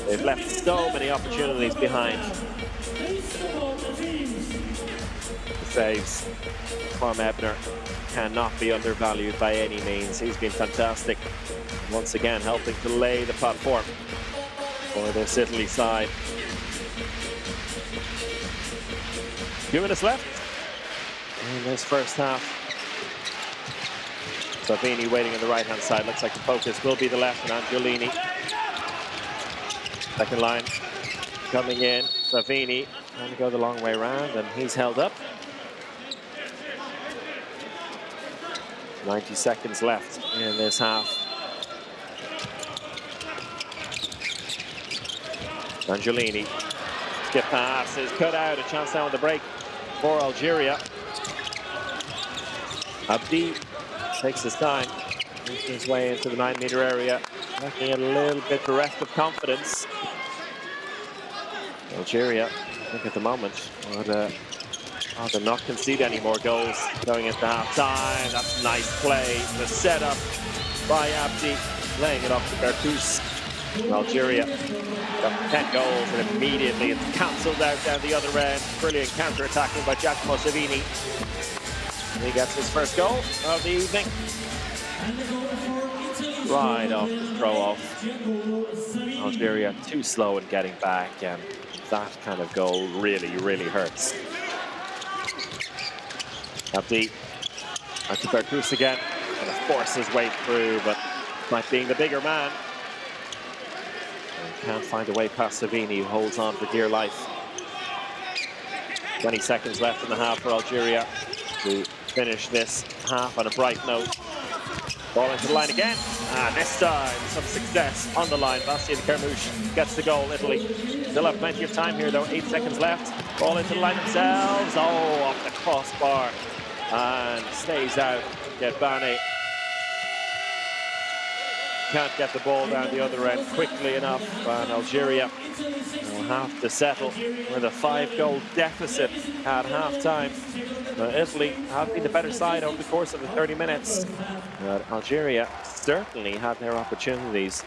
They've left so many opportunities behind. The saves from Ebner cannot be undervalued by any means. He's been fantastic. Once again, helping to lay the platform for this Italy side. 2 minutes left in this first half. Savini waiting on the right-hand side. Looks like the focus will be the left, and Angiolini. Second line coming in. Savini trying to go the long way around, and he's held up. 90 seconds left in this half. Angiolini. Skip pass is cut out. A chance now on the break for Algeria. Abdi takes his time, making his way into the 9-meter area, making it a little bit bereft of confidence. Algeria, I think at the moment, they're not concede any more goals going into half-time. That's nice play. The setup by Abdi, laying it off to Berkus. Algeria got 10 goals, and immediately it's cancelled out down the other end. Brilliant counter-attacking by Giacomo Savini. He gets his first goal of the evening. Right off the throw-off. Algeria too slow in getting back, and that kind of goal really, really hurts. Abdi, back to Berkus again. Going to force his way through, but despite being the bigger man, he can't find a way past Savini, who holds on for dear life. 20 seconds left in the half for Algeria to finish this half on a bright note. Ball into the line again, and this time some success on the line. Bastien Kermouche gets the goal. Italy still have plenty of time here though, 8 seconds left. Ball into the line themselves, oh, off the crossbar, and stays out. Get Bane can't get the ball down the other end quickly enough, and Algeria will have to settle with a 5-goal deficit at half-time. Italy have been the better side over the course of the 30 minutes. But Algeria certainly had their opportunities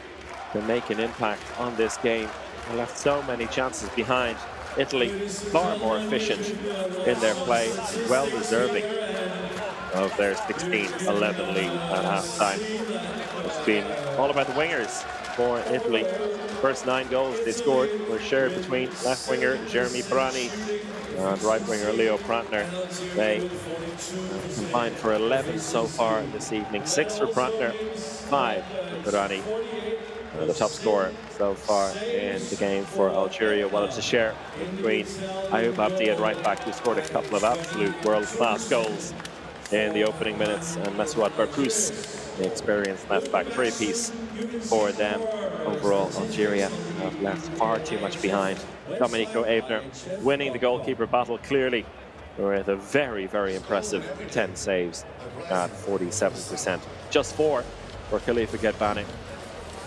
to make an impact on this game. They left so many chances behind. Italy far more efficient in their play, well deserving of their 16-11 lead at half-time. It's been all about the wingers for Italy. First 9 goals they scored were shared between left winger Jeremy Brani and right winger Leo Prantner. They combined for 11 so far this evening. 6 for Prantner, 5 for Brani. The top scorer so far in the game for Algeria. Well, it's a share between Ayoub Abdi at right back, who scored a couple of absolute world-class goals in the opening minutes, and Mesouad Barkous, the experienced left back, three-piece for them. Overall, Algeria have left far too much behind. Domenico Ebner winning the goalkeeper battle clearly with a very, very impressive 10 saves at 47%. Just 4 for Khalifa Ghedbani.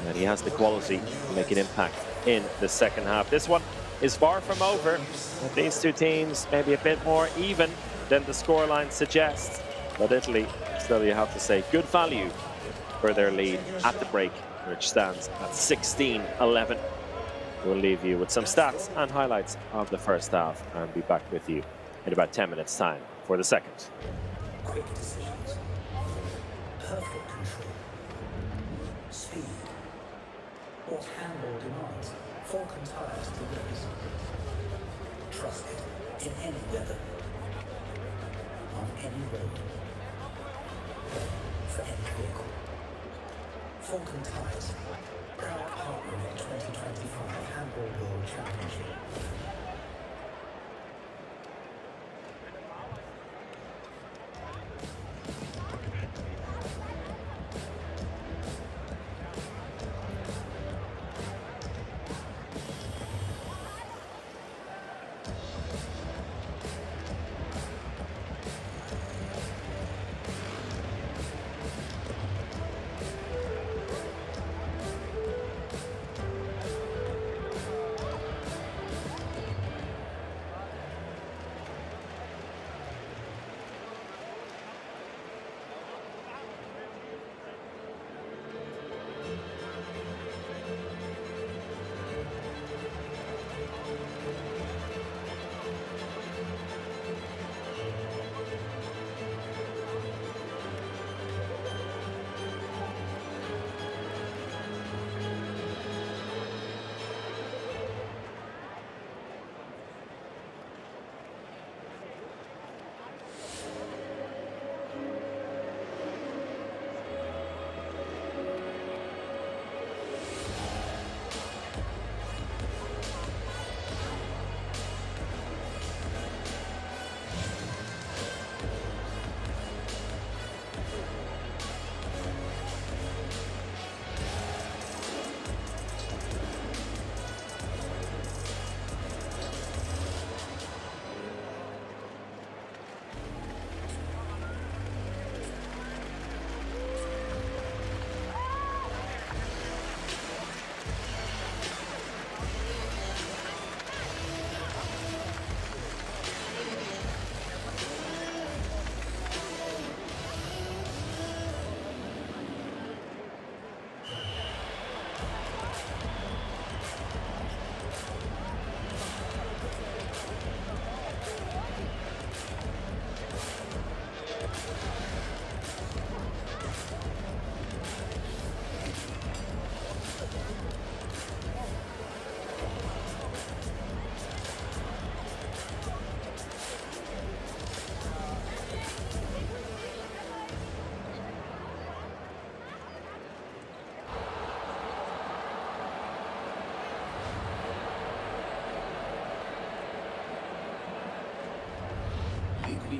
And he has the quality to make an impact in the second half. This one is far from over. These two teams maybe a bit more even than the scoreline suggests. But Italy, still you have to say, good value for their lead at the break, which stands at 16-11. We'll leave you with some stats and highlights of the first half and be back with you in about 10 minutes' time for the second. Quick decisions. Perfect control. Speed. What handball demands. Falcon tires to race. Trusted in any weather. On any road. For any vehicle. Falcon tires. Proud partner of the 2025 Handball World Championship.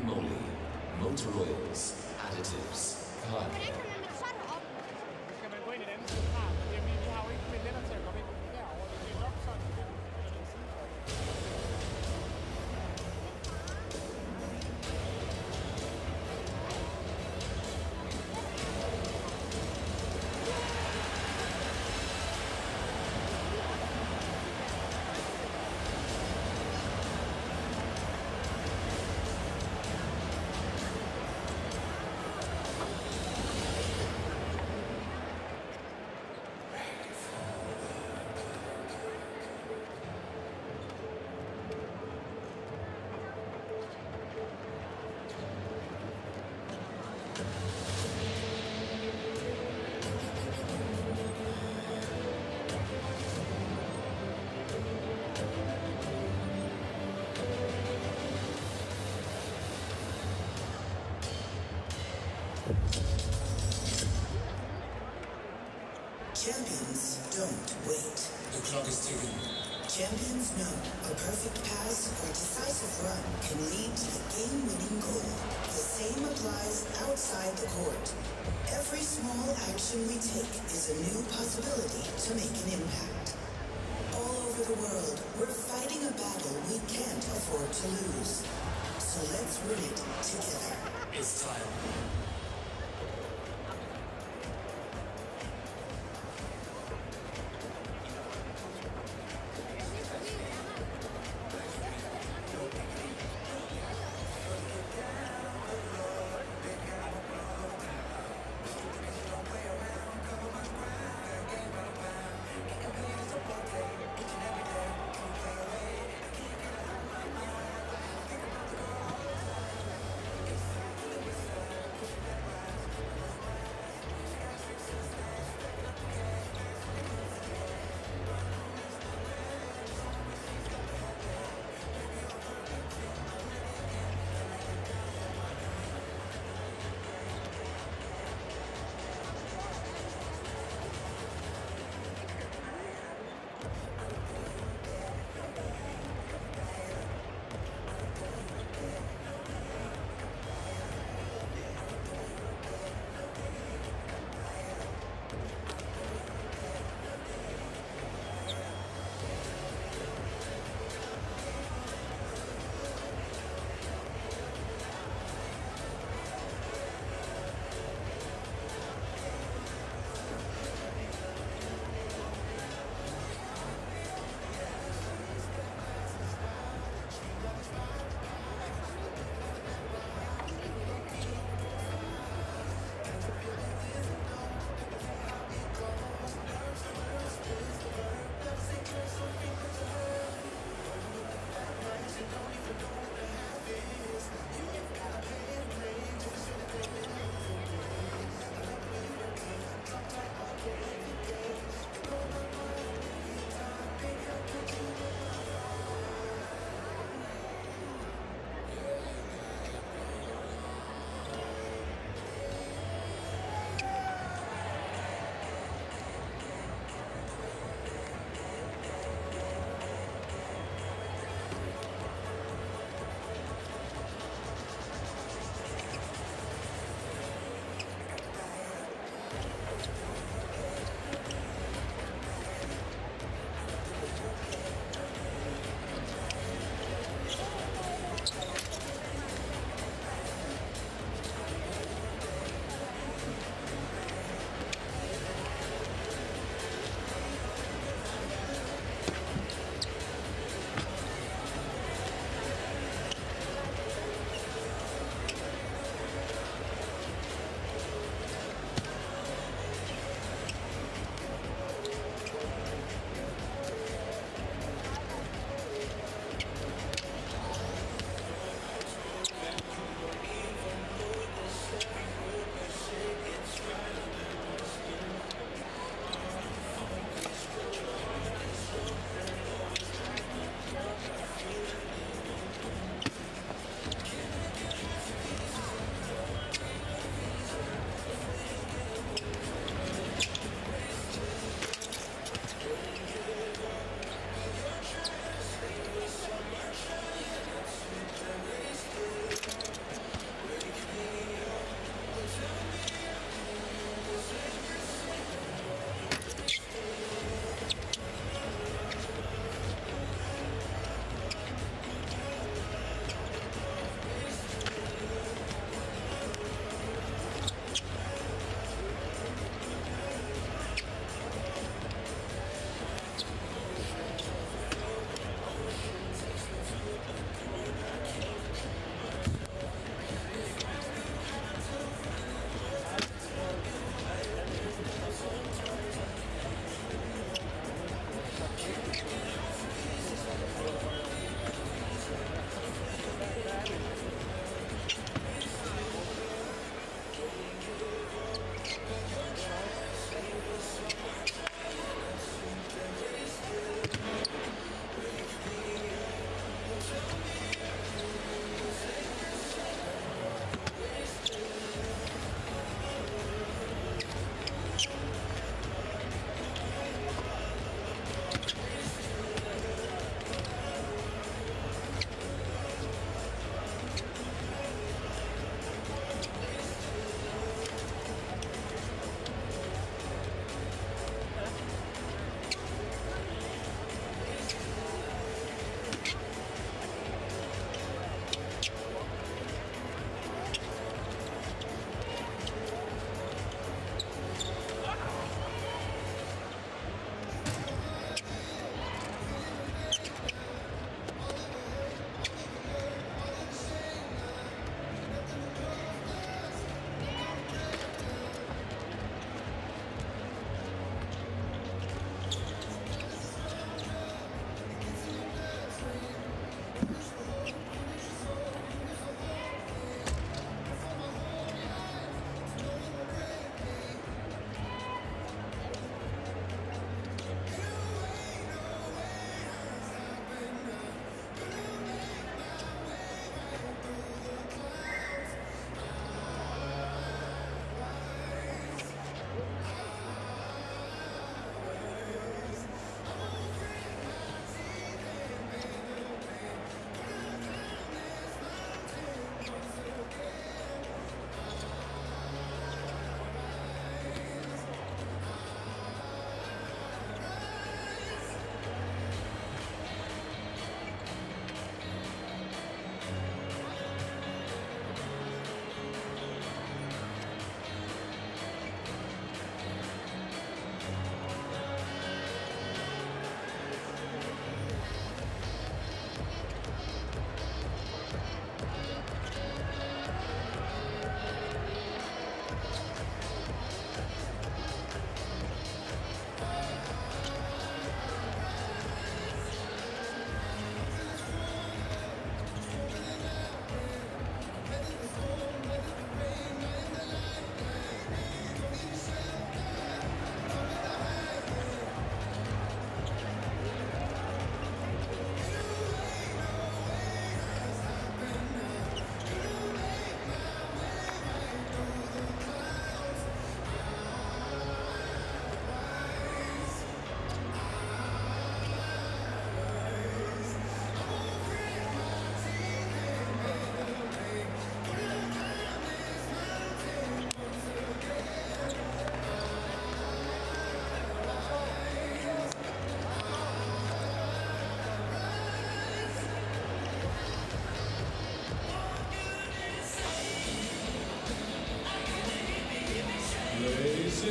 Moly, motor oils, additives, Harley. clock is ticking. Champions know a perfect pass or decisive run can lead to the game-winning goal. The same applies outside the court. Every small action we take is a new possibility to make an impact. All over the world, we're fighting a battle we can't afford to lose. So let's win it together. It's time.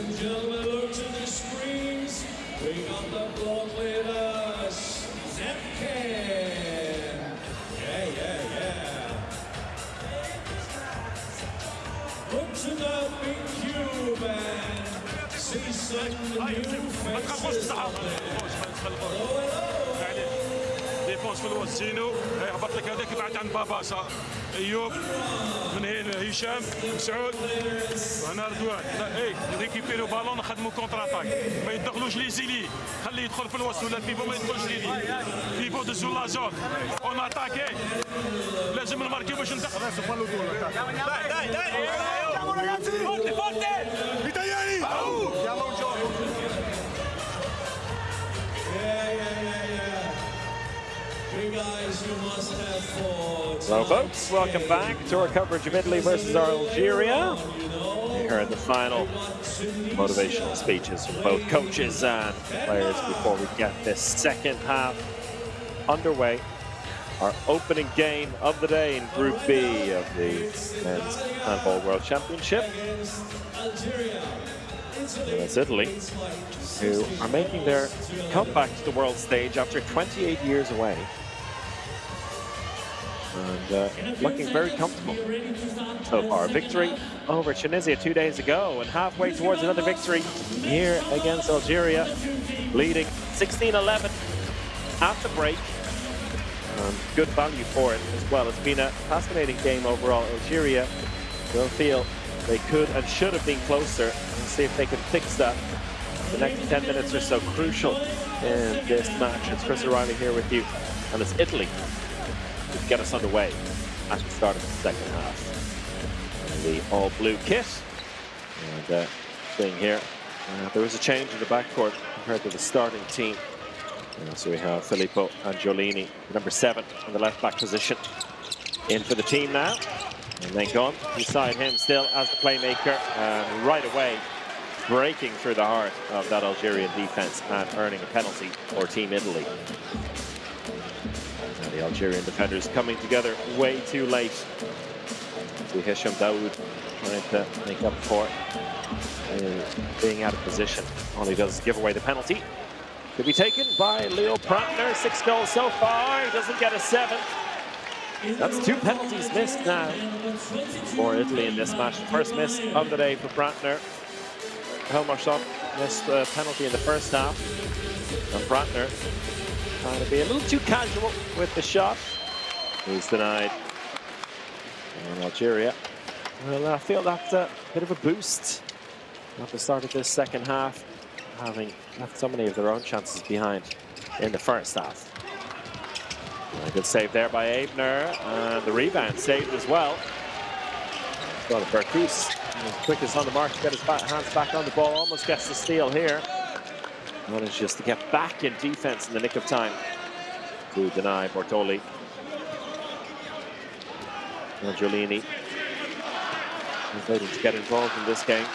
and gentlemen, look to the screens. We got the block leaders. Napkin. Yeah. Look to the big cube and see some new faces out there. ديفونس في الوسط زينو هيهبط لك هذاك بعد عن باباسا ايوب من هنا هشام مسعود هنا رضوان لا ريكيبيرو بالون نخدموا كونتر اتاك ما يدخلوش لي زيلي خليه يدخل في الوسط ولا البيبو ما يدخلش لي بيبو دزو لا زون اون اتاك لازم نماركيو باش ندخل فورتي ايطالياني Well, folks, welcome back to our coverage of Italy versus Algeria. We heard the final motivational speeches from both coaches and players before we get this second half underway. Our opening game of the day in Group B of the Men's Handball World Championship. And it's Italy, who are making their comeback to the world stage after 28 years away. And looking very comfortable so far. Victory over Tunisia 2 days ago, and halfway towards another victory here against Algeria, leading 16-11 at the break. Good value for it as well. It's been a fascinating game overall. Algeria will feel they could and should have been closer, and see if they can fix that. The next 10 minutes are so crucial in this match. It's Chris O'Reilly here with you, and it's Italy to get us underway as we start in the second half. And the all-blue kit, and thing here, there was a change in the backcourt compared to the starting team. So we have Filippo Angiolini, number 7 in the left-back position, in for the team now. And then gone beside him still as the playmaker, and right away breaking through the heart of that Algerian defense and earning a penalty for Team Italy. And the Algerian defenders coming together way too late. See Hisham Daoud trying to make up for being out of position. All he does is give away the penalty. Could be taken by Leo Prantner. 6 goals so far. He doesn't get a 7th. That's 2 penalties missed now for Italy in this match. The first miss of the day for Prantner. Helmarsson missed a penalty in the first half. And Prantner trying to be a little too casual with the shot. He's denied. And Algeria, well, I feel that's a bit of a boost at the start of this second half, having left so many of their own chances behind in the first half. A good save there by Ebner, and the rebound saved as well. Well, Berkus, quickest on the mark to get his hands back on the ball, almost gets the steal here. Manages to get back in defense in the nick of time to deny Bortoli. Angiolini is waiting to get involved in this game.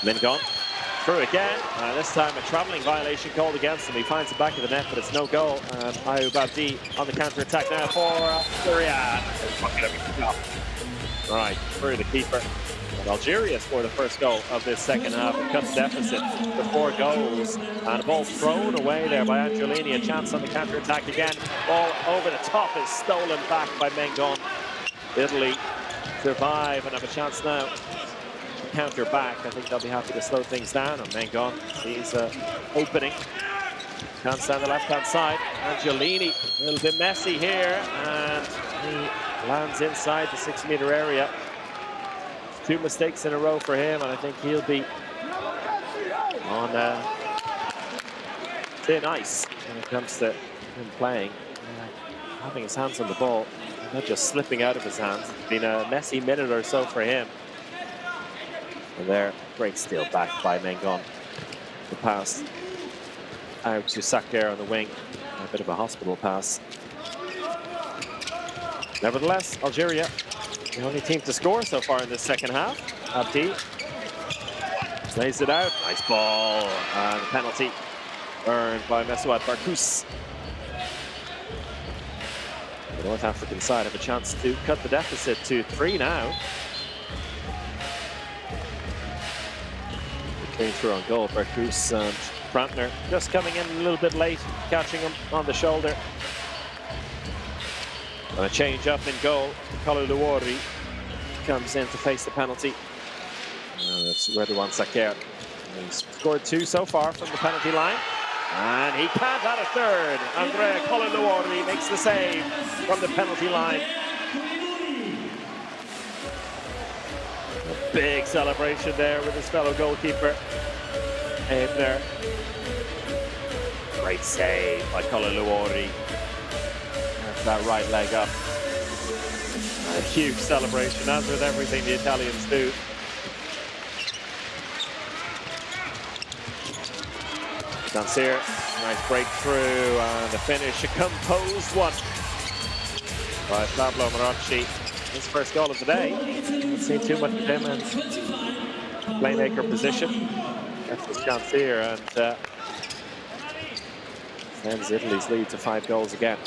Mingon. Through again, this time a travelling violation called against him. He finds the back of the net, but it's no goal. And Ayoub Abdi on the counter-attack now for Algeria. Right, through the keeper. And Algeria scored the first goal of this second half and cut the deficit to 4 goals. And a ball thrown away there by Angiolini. A chance on the counter-attack again. Ball over the top is stolen back by Mengon. Italy survive and have a chance now. Counter back. I think they'll be happy to slow things down. And Mengon sees opening. Chance down the left-hand side. Angiolini, a little bit messy here, and he lands inside the 6-meter area. 2 mistakes in a row for him, and I think he'll be on thin ice when it comes to him playing. Having his hands on the ball, not just slipping out of his hands. It's been a messy minute or so for him. And there, great steal back by Mengon. The pass out to Saker on the wing. A bit of a hospital pass. Nevertheless, Algeria, the only team to score so far in this second half. Abdi lays it out. Nice ball. And a penalty earned by Mesouad Barkous. The North African side have a chance to cut the deficit to 3 now. Going through on goal. Berkus and Brantner just coming in a little bit late, catching him on the shoulder. And a change up in goal. Kaluluori comes in to face the penalty. And it's Redouan Saker. He's scored 2 so far from the penalty line. And he can't add a third. Andrea Kaluluori makes the save from the penalty line. A big celebration there with his fellow goalkeeper, Ebner. Great save by Kaluluori. That's that right leg up. A huge celebration, as with everything the Italians do. Dancier, nice breakthrough, and the finish, a composed one by Pablo Marocci. His first goal of the day. Haven't seen too much of him in playmaker position. That's his Dancier, and sends Italy's lead to 5 goals again.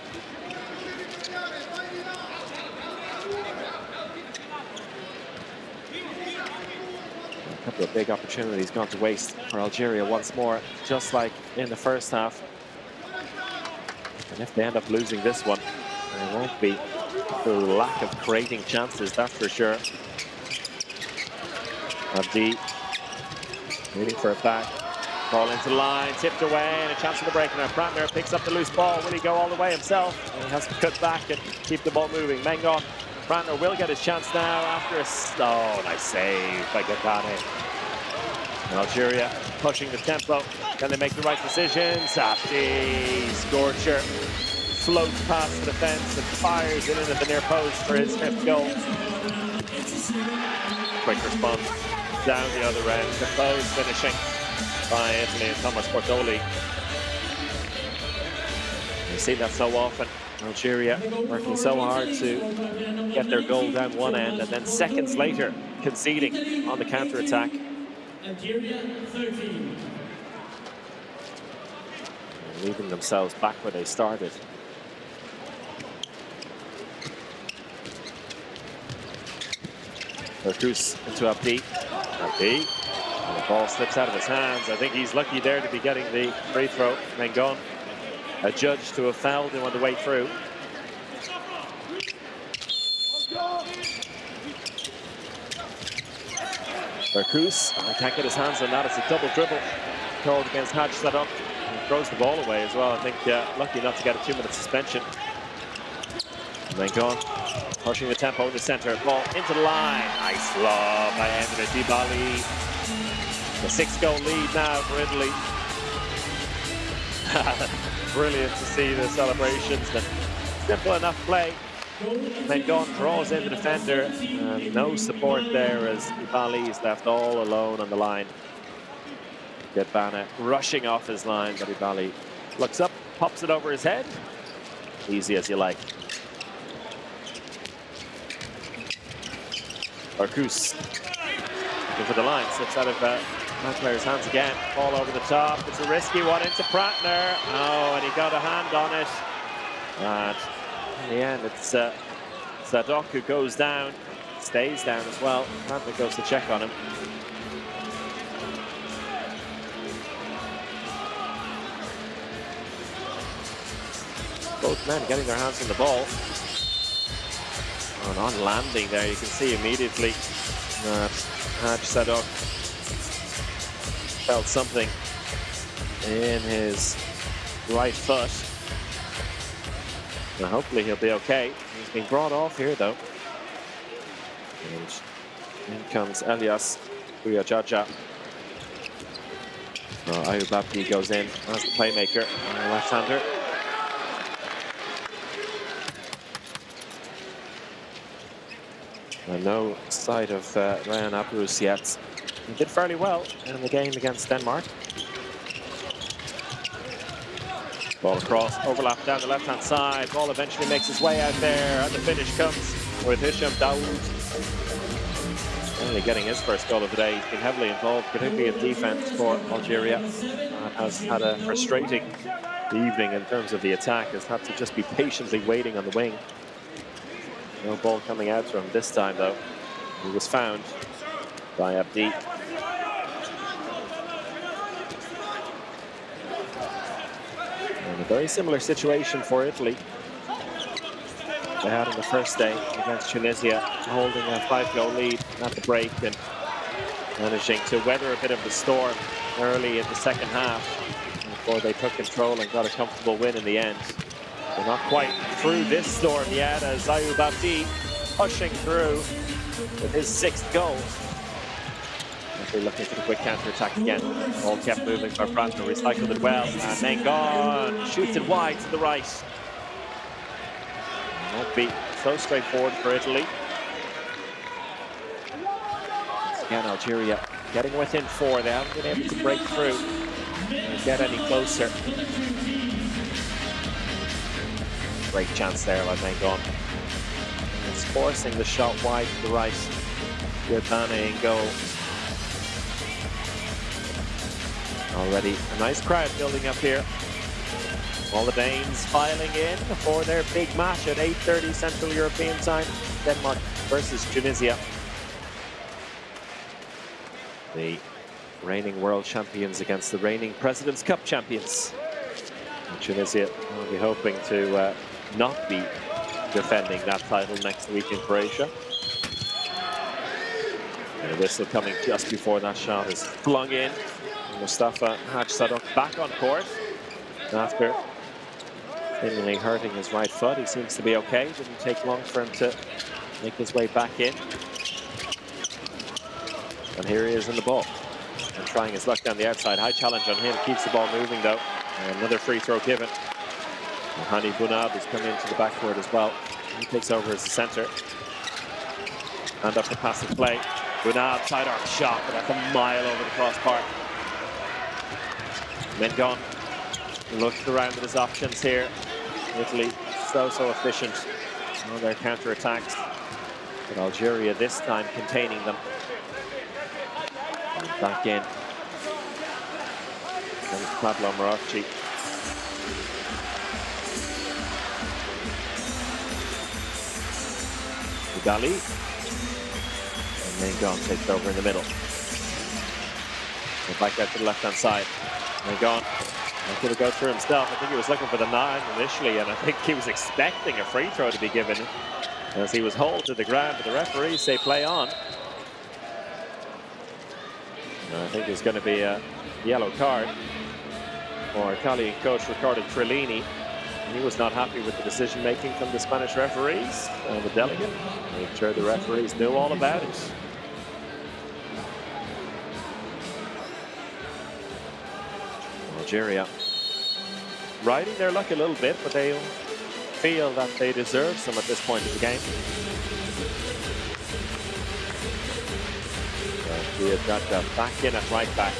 A couple of big opportunities gone to waste for Algeria once more, just like in the first half. And if they end up losing this one, it won't be through lack of creating chances, that's for sure. Abdi waiting for it back. Ball into the line, tipped away, and a chance for the break. Now Brantner picks up the loose ball. Will he go all the way himself? And he has to cut back and keep the ball moving. Mengon. Brantner will get his chance now after a nice save by Gatane. Algeria pushing the tempo. Can they make the right decisions? Abdi, Scorcher, floats past the defence and fires it into the near post for his 5th goal. Quick response down the other end. The close finishing by Italy and Thomas Bortoli. You see that so often. Algeria working so hard to get their goal down one end, and then seconds later conceding on the counter-attack. Algeria 13. Leaving themselves back where they started. Berkus into Abdi. Abdi. And the ball slips out of his hands. I think he's lucky there to be getting the free throw. Mengon, adjudged to have fouled him on the way through. Berkus can't get his hands on that. It's a double dribble called against Haj Sadok. He throws the ball away as well. I think lucky not to get a 2-minute suspension. Mengon pushing the tempo in the centre. Ball into the line. Nice lob by Emre Dibali. The 6-goal lead now for Italy. Brilliant to see the celebrations. The simple enough play. Mengon draws in the defender, and no support there as Dibali is left all alone on the line. Getbana rushing off his line, but Dibali looks up, pops it over his head. Easy as you like. Berkus looking for the line, slips out of my player's hands again. Ball over the top. It's a risky one into Brantner. Oh, and he got a hand on it. And in the end, it's Sadok who goes down, stays down as well. Brantner goes to check on him. Both men getting their hands on the ball. And on landing there, you can see immediately that Haj Sadok felt something in his right foot. Now hopefully he'll be okay. He's been brought off here though. And in comes Elias Buyajaja. Ayub Abdi goes in as the playmaker, left-hander. No sight of Ryan Abrus yet. He did fairly well in the game against Denmark. Ball across, overlap down the left-hand side. Ball eventually makes its way out there, and the finish comes with Hisham Daoud. Only getting his first goal of the day. He's been heavily involved, particularly in defense for Algeria. Has had a frustrating evening in terms of the attack. Has had to just be patiently waiting on the wing. No ball coming out to him this time, though. He was found by Abdi. And a very similar situation for Italy. They had in the first day against Tunisia, holding a 5-goal lead at the break and managing to weather a bit of the storm early in the second half before they took control and got a comfortable win in the end. They're not quite through this storm yet, as Ayoub Abdi pushing through with his 6th goal. They're looking for the quick counter-attack again. Ball kept moving by Franco, recycled it well, and Mengon shoots it wide to the right. Won't be so straightforward for Italy. Once again, Algeria getting within 4. They haven't been able to break through and get any closer. Great chance there by Mengon. It's forcing the shot wide to the right with Bane in goal. Already a nice crowd building up here. All the Danes filing in for their big match at 8:30 Central European time. Denmark versus Tunisia. The reigning world champions against the reigning President's Cup champions. And Tunisia will be hoping to not be defending that title next week in Croatia. And a whistle coming just before that shot is flung in. Mustafa Haj-Sadok back on court after seemingly hurting his right foot. He seems to be okay. Didn't take long for him to make his way back in. And here he is in the ball. And trying his luck down the outside. High challenge on him. Keeps the ball moving though. And another free throw given. And Hani Bunab is coming into the backcourt as well. He takes over as the center. And up the passive play. Bunab side arc shot, but that's a mile over the crossbar. Mengon looked around at his options here. Italy so efficient on their counter-attacks. But Algeria this time containing them. And back in. And Pablo Marocci. Ugali. And Mengon takes over in the middle. And back out to the left-hand side. Mengon going to go through himself. I think he was looking for the 9 initially, and I think he was expecting a free throw to be given as he was hauled to the ground, but the referees say play on. And I think there's going to be a yellow card for Italian coach Riccardo Trellini. And he was not happy with the decision making from the Spanish referees and the delegate. I'm sure the referees knew all about it. Algeria riding their luck a little bit, but they feel that they deserve some at this point of the game. Diadjadja back in at right back.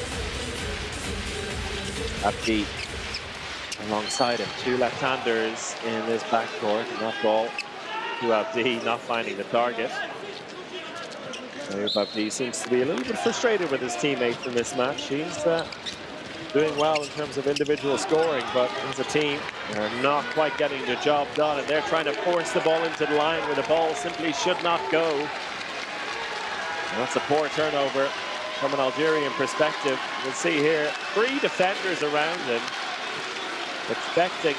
Abdi alongside him. 2 left-handers in this backcourt, and that ball to Abdi, not finding the target. Abdi seems to be a little bit frustrated with his teammate in this match. He's doing well in terms of individual scoring, but as a team, they're not quite getting the job done, and they're trying to force the ball into the line where the ball simply should not go. And that's a poor turnover from an Algerian perspective. You can see here, 3 defenders around him, expecting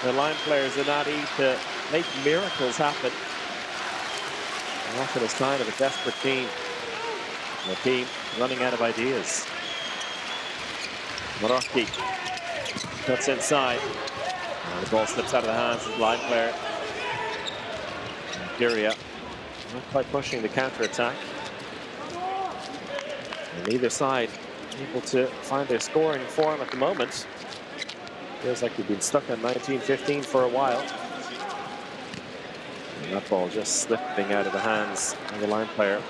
the line players in Adi to make miracles happen. And often a sign of a desperate team, and a team running out of ideas. Marocchi cuts inside. And the ball slips out of the hands of the line player. Algeria not quite pushing the counter-attack. And either side able to find their scoring form at the moment. Feels like they've been stuck on 1915 for a while. And that ball just slipping out of the hands of the line player.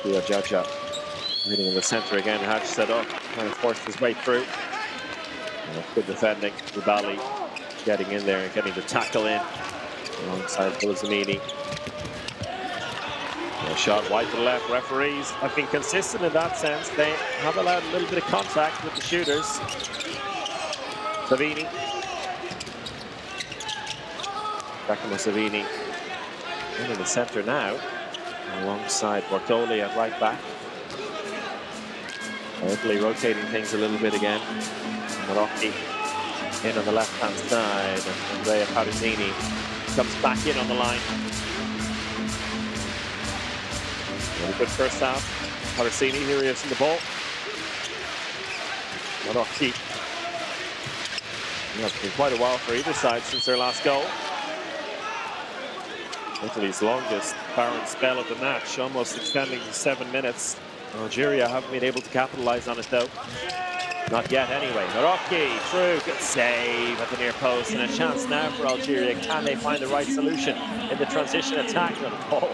Diadjadja leading in the center again. Haj-Sadok trying to force his way through. Good defending. Ribali getting in there and getting the tackle in alongside Bulazamini. A shot wide to the left. Referees have been consistent in that sense. They have allowed a little bit of contact with the shooters. Savini. Giacomo Savini in the center now. Alongside Bortoli at right back. Italy rotating things a little bit again. Marocchi in on the left-hand side, and Andrea Parisini comes back in on the line. Really good first half. Parisini, here he is in the ball. Marocchi. It's been quite a while for either side since their last goal. Italy's longest barren spell of the match, almost extending to 7 minutes. Algeria haven't been able to capitalise on it though. Not yet anyway. Marocchi through, good save at the near post, and a chance now for Algeria. Can they find the right solution in the transition attack? The ball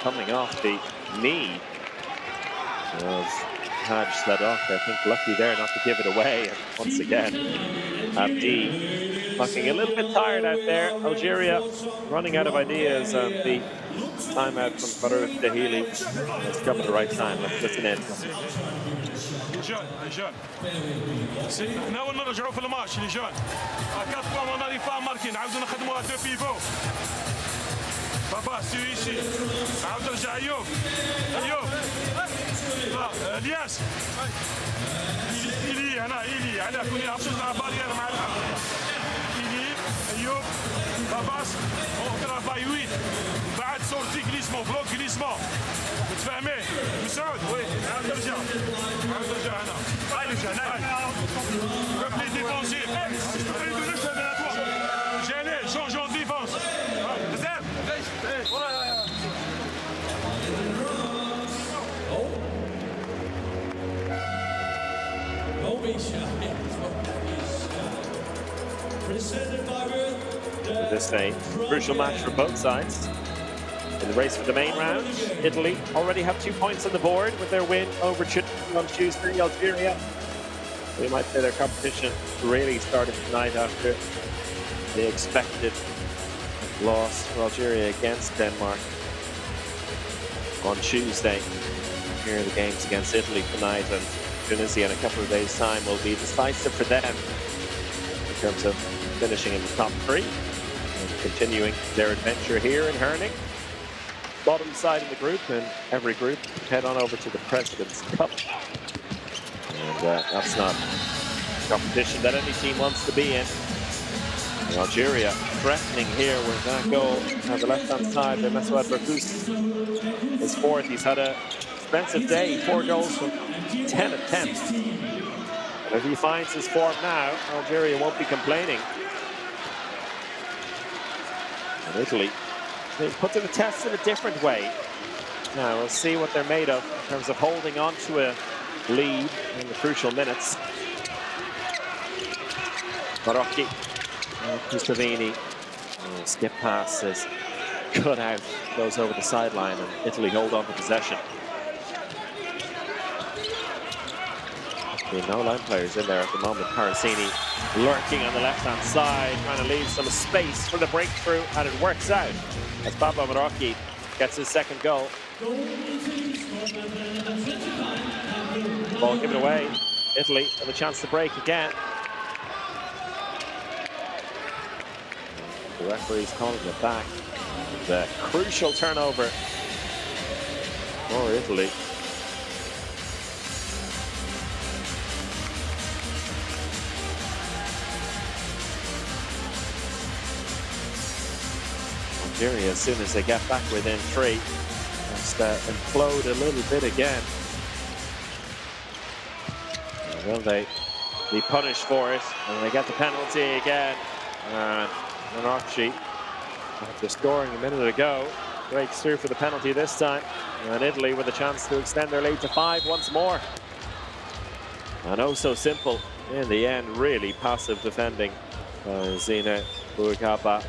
coming off the knee. As Haj Sadok, I think, lucky there not to give it away. And once again, Abdi looking a little bit tired out there. Algeria running out of ideas, and the timeout from Farouk Dahili has come at the right time. Let's listen in. جون احنا اول مره نرجعوا في الماتش لي جون كات بوان اون اريف با ماركي نعاودوا نخدموها دو بيفو بابا سي ايسي عاود رجع ايوب الياس إلي هنا إلي على كوني عطشوز مع بارير مع إلي أيوب باباس أوترا بايويت بعد سورتي جليسمون بلوك جليسمون متفاهمين مسعود وي عاود رجع هنا هاي رجع هنا كومبلي ديفونسيف نريدو نشهد هاد واحد جاني شونجون ديفونس بزاف This a crucial match for both sides. In the race for the main round, Italy already have 2 points on the board with their win over Tunisia on Tuesday. Algeria, we might say their competition really started tonight after the expected loss for Algeria against Denmark on Tuesday. Here are the games against Italy tonight, and Tunisia in a couple of days' time will be decisive for them in terms of finishing in the top 3 and continuing their adventure here in Herning. Bottom side of the group, and every group head on over to the President's Cup. And that's not a competition that any team wants to be in. And Algeria threatening here with that goal on the left-hand side. Mesouad Barkous is fourth. He's had a expensive day, 4 goals from 10 attempts. And if he finds his form now, Algeria won't be complaining. And Italy, they put to the test in a different way. Now we'll see what they're made of in terms of holding on to a lead in the crucial minutes. Marocchi, Kustavini, skip pass is cut out, goes over the sideline, and Italy hold on to possession. No line players in there at the moment. Parisini lurking on the left-hand side, trying to leave some space for the breakthrough, and it works out as Pablo Marocchi gets his second goal. Ball given away. Italy have a chance to break again. The referee's calling it back. The crucial turnover for Italy. Algeria, as soon as they get back within 3, just implode a little bit again. Will they be punished for it? And they get the penalty again. And Marocchi, after scoring a minute ago, breaks through for the penalty this time. And Italy with a chance to extend their lead to 5 once more. And oh so simple in the end, really passive defending by Zine Bouakaba.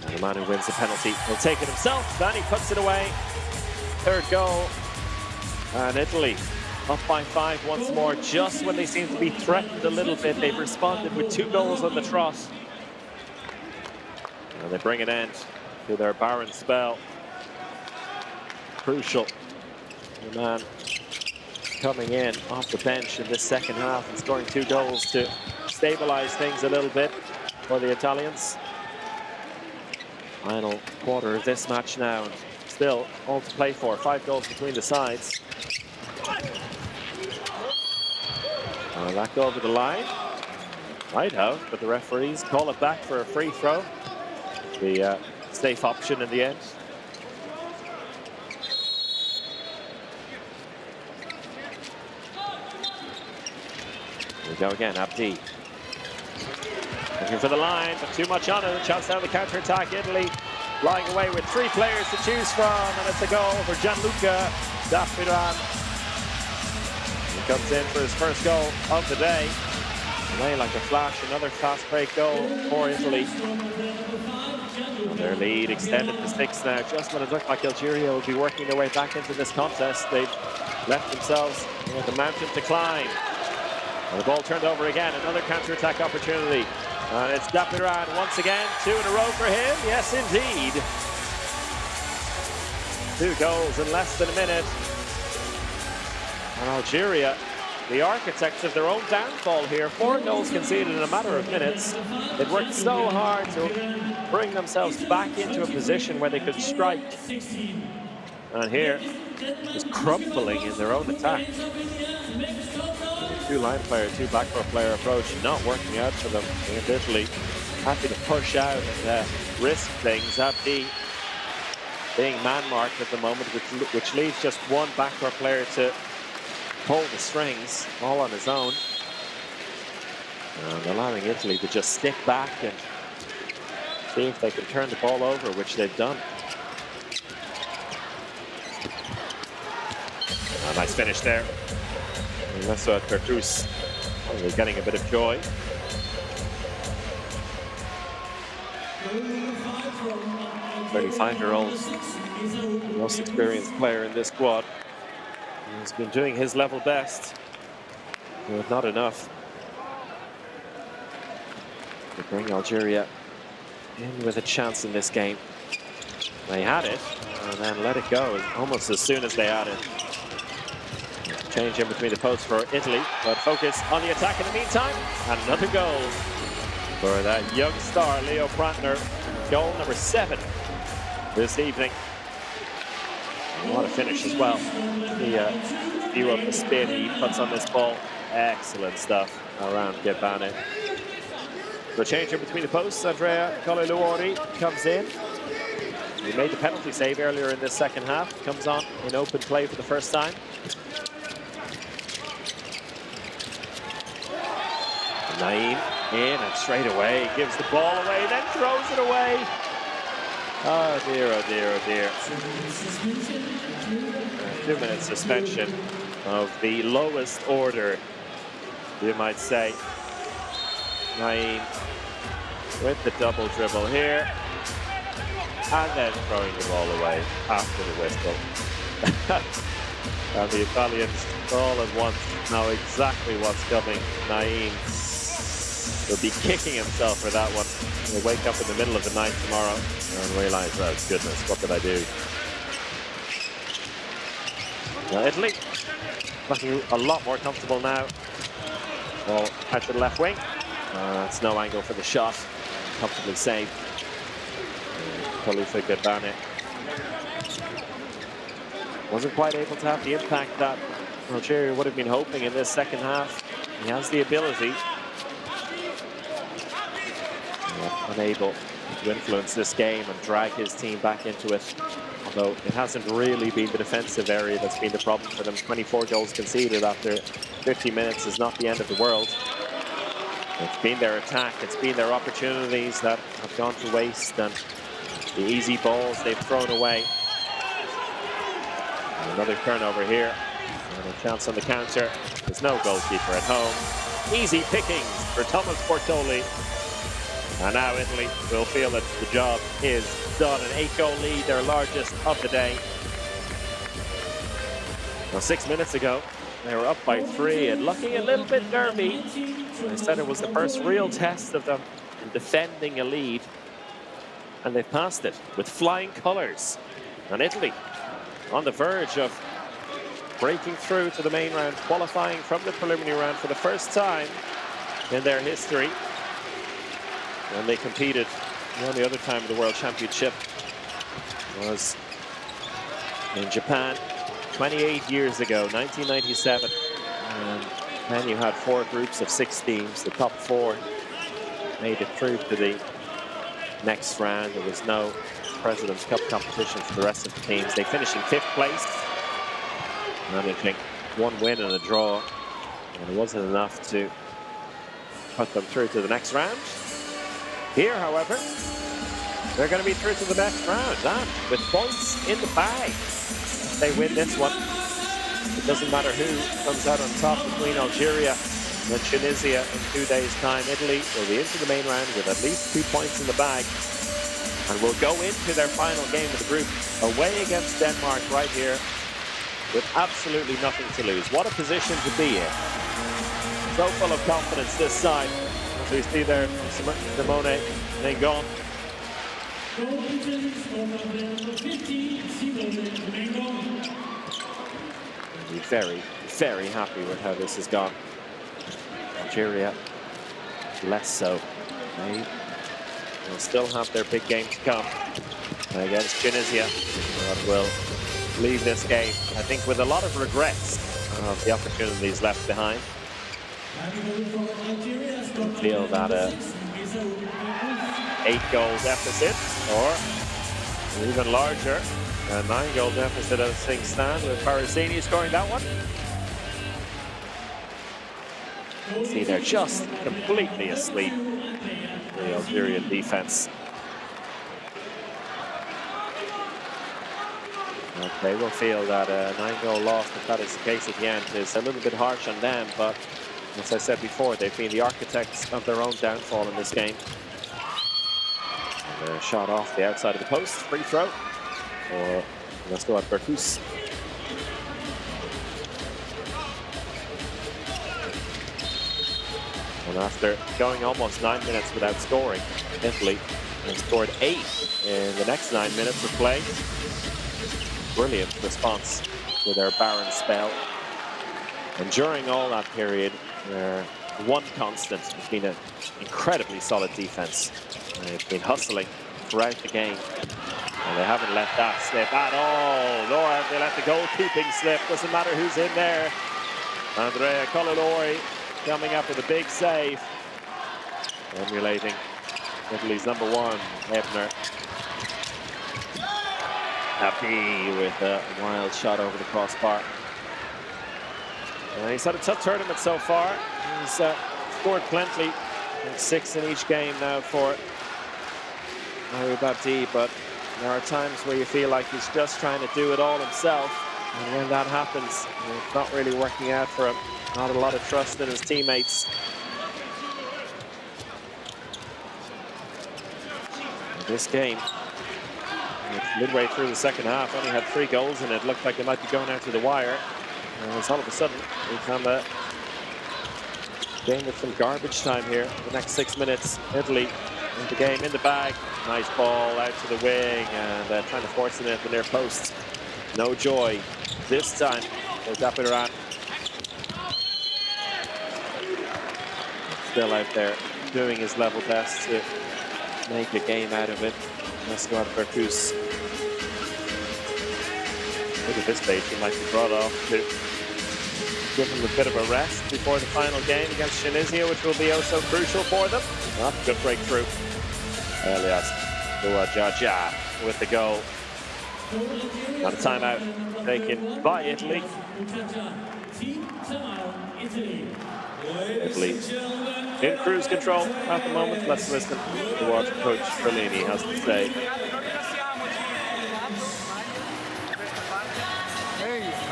The man who wins the penalty will take it himself. Then he puts it away. 3rd goal. And Italy up by 5 once more. Just when they seem to be threatened a little bit, they've responded with 2 goals on the trot. And they bring an end to their barren spell. Crucial. The man coming in off the bench in this second half and scoring 2 goals to stabilize things a little bit for the Italians. Final quarter of this match now. still all to play for. 5 goals between the sides. That go over the line. Might have, but the referees call it back for a free throw. The safe option in the end. Here we go again, Abdi. Looking for the line, but too much on it. Chance down the counter-attack. Italy flying away with 3 players to choose from, and it's a goal for Gianluca Daffiran. He comes in for his first goal of the day. Away like a flash, another fast break goal for Italy. Their lead extended to 6 now. Just when it looked like Algeria would be working their way back into this contest, they've left themselves with a mountain to climb. And the ball turned over again, another counter-attack opportunity. And it's Daffiran once again, 2 in a row for him. Yes, indeed. 2 goals in less than a minute. And Algeria, the architects of their own downfall here. 4 goals conceded in a matter of minutes. They've worked so hard to bring themselves back into a position where they could strike. And here, just crumbling in their own attack. 2 line player, 2 backcourt player approach not working out for them. And Italy happy to push out and risk things. Abdi being man-marked at the moment, which leaves just 1 backcourt player to pull the strings all on his own. And allowing Italy to just stick back and see if they can turn the ball over, which they've done. A nice finish there. Mesut Pertus getting a bit of joy. The 35-year-old, most experienced player in this squad. He's been doing his level best, but not enough to bring Algeria in with a chance in this game. They had it and then let it go almost as soon as they had it. Change in between the posts for Italy, but focus on the attack in the meantime. And another goal for that young star, Leo Brantner. Goal number 7 this evening. What a finish as well. The view of the spin he puts on this ball. Excellent stuff around Gebane. The change in between the posts, Andrea Coliluori comes in. He made the penalty save earlier in this second half. Comes on in open play for the first time. Naeem in and straight away gives the ball away, then throws it away. Oh dear, oh dear, oh dear. 2-minute suspension of the lowest order, you might say. Naeem with the double dribble here. And then throwing the ball away after the whistle. And the Italians all at once know exactly what's coming. Naeem will be kicking himself for that one. He'll wake up in the middle of the night tomorrow and realize, oh goodness, what did I do? Now Italy looking a lot more comfortable now. Ball out to the left wing. It's no angle for the shot. Comfortably saved. Khalifa Gebane wasn't quite able to have the impact that Algeria would have been hoping in this second half. He has the ability. Unable to influence this game and drag his team back into it. Although it hasn't really been the defensive area that's been the problem for them. 24 goals conceded after 50 minutes is not the end of the world. It's been their attack, it's been their opportunities that have gone to waste, and the easy balls they've thrown away. And another turnover here. And a chance on the counter. There's no goalkeeper at home. Easy pickings for Thomas Portoli. And now Italy will feel that the job is done. An 8-goal lead, their largest of the day. Well, 6 minutes ago, they were up by 3 and looking a little bit nervy. They said it was the first real test of them in defending a lead. And they've passed it with flying colours. And Italy on the verge of breaking through to the main round, qualifying from the preliminary round for the first time in their history. And they competed, the only other time in the World Championship was in Japan 28 years ago, 1997. And then you had 4 groups of 6 teams. The top 4 made it through to the next round. There was no President's Cup competition for the rest of the teams. They finished in 5th place, managing 1 win and a draw. And it wasn't enough to put them through to the next round. Here, however, they're going to be through to the next round, and with points in the bag. If they win this one, it doesn't matter who comes out on top between Algeria and Tunisia in 2 days' time. Italy will be into the main round with at least 2 points in the bag and will go into their final game of the group away against Denmark right here with absolutely nothing to lose. What a position to be in. So full of confidence this side. As we see there from Simone Nengon. Be very, very happy with how this has gone. Algeria, less so. They will still have their big game to come against Tunisia. That will leave this game, I think, with a lot of regrets of the opportunities left behind. I feel that 8-goal deficit, or even larger, a 9-goal deficit as things stand, with Parasini scoring that one. See, they're just completely asleep, the Algerian defense. They will feel that a 9-goal loss, if that is the case at the end, is a little bit harsh on them, but as I said before, they've been the architects of their own downfall in this game. And a shot off the outside of the post, free throw for Stuart Berkus. And after going almost 9 minutes without scoring, Italy has scored 8 in the next 9 minutes of play. Brilliant response to their barren spell. And during all that period, their one constant has been an incredibly solid defense. They've been hustling throughout the game, and they haven't let that slip at all, nor have they let the goalkeeping slip. Doesn't matter who's in there. Andrea Colilori coming up with a big save, emulating Italy's #1, Ebner. Happy with a wild shot over the crossbar. He's had a tough tournament so far. He's scored plenty, 6 in each game now for Mario Babdi, but there are times where you feel like he's just trying to do it all himself, and when that happens, it's not really working out for him. Not a lot of trust in his teammates. This game, midway through the second half, only had 3 goals in it. Looked like it might be going out to the wire. And all of a sudden, we found a game with some garbage time here. The next 6 minutes, Italy in the game, in the bag. Nice ball out to the wing, and trying to force it into their posts. No joy this time for Dapiran. Still out there doing his level best to make a game out of it. Stuart Berkus. Look at this stage, he might be brought off to give him a bit of a rest before the final game against Tunisia, which will be oh so crucial for them. Good breakthrough. Elias Ouadjaja with the goal. Not a timeout taken by Italy. Italy in cruise control at the moment. Let's listen to what Coach Bellini has to say.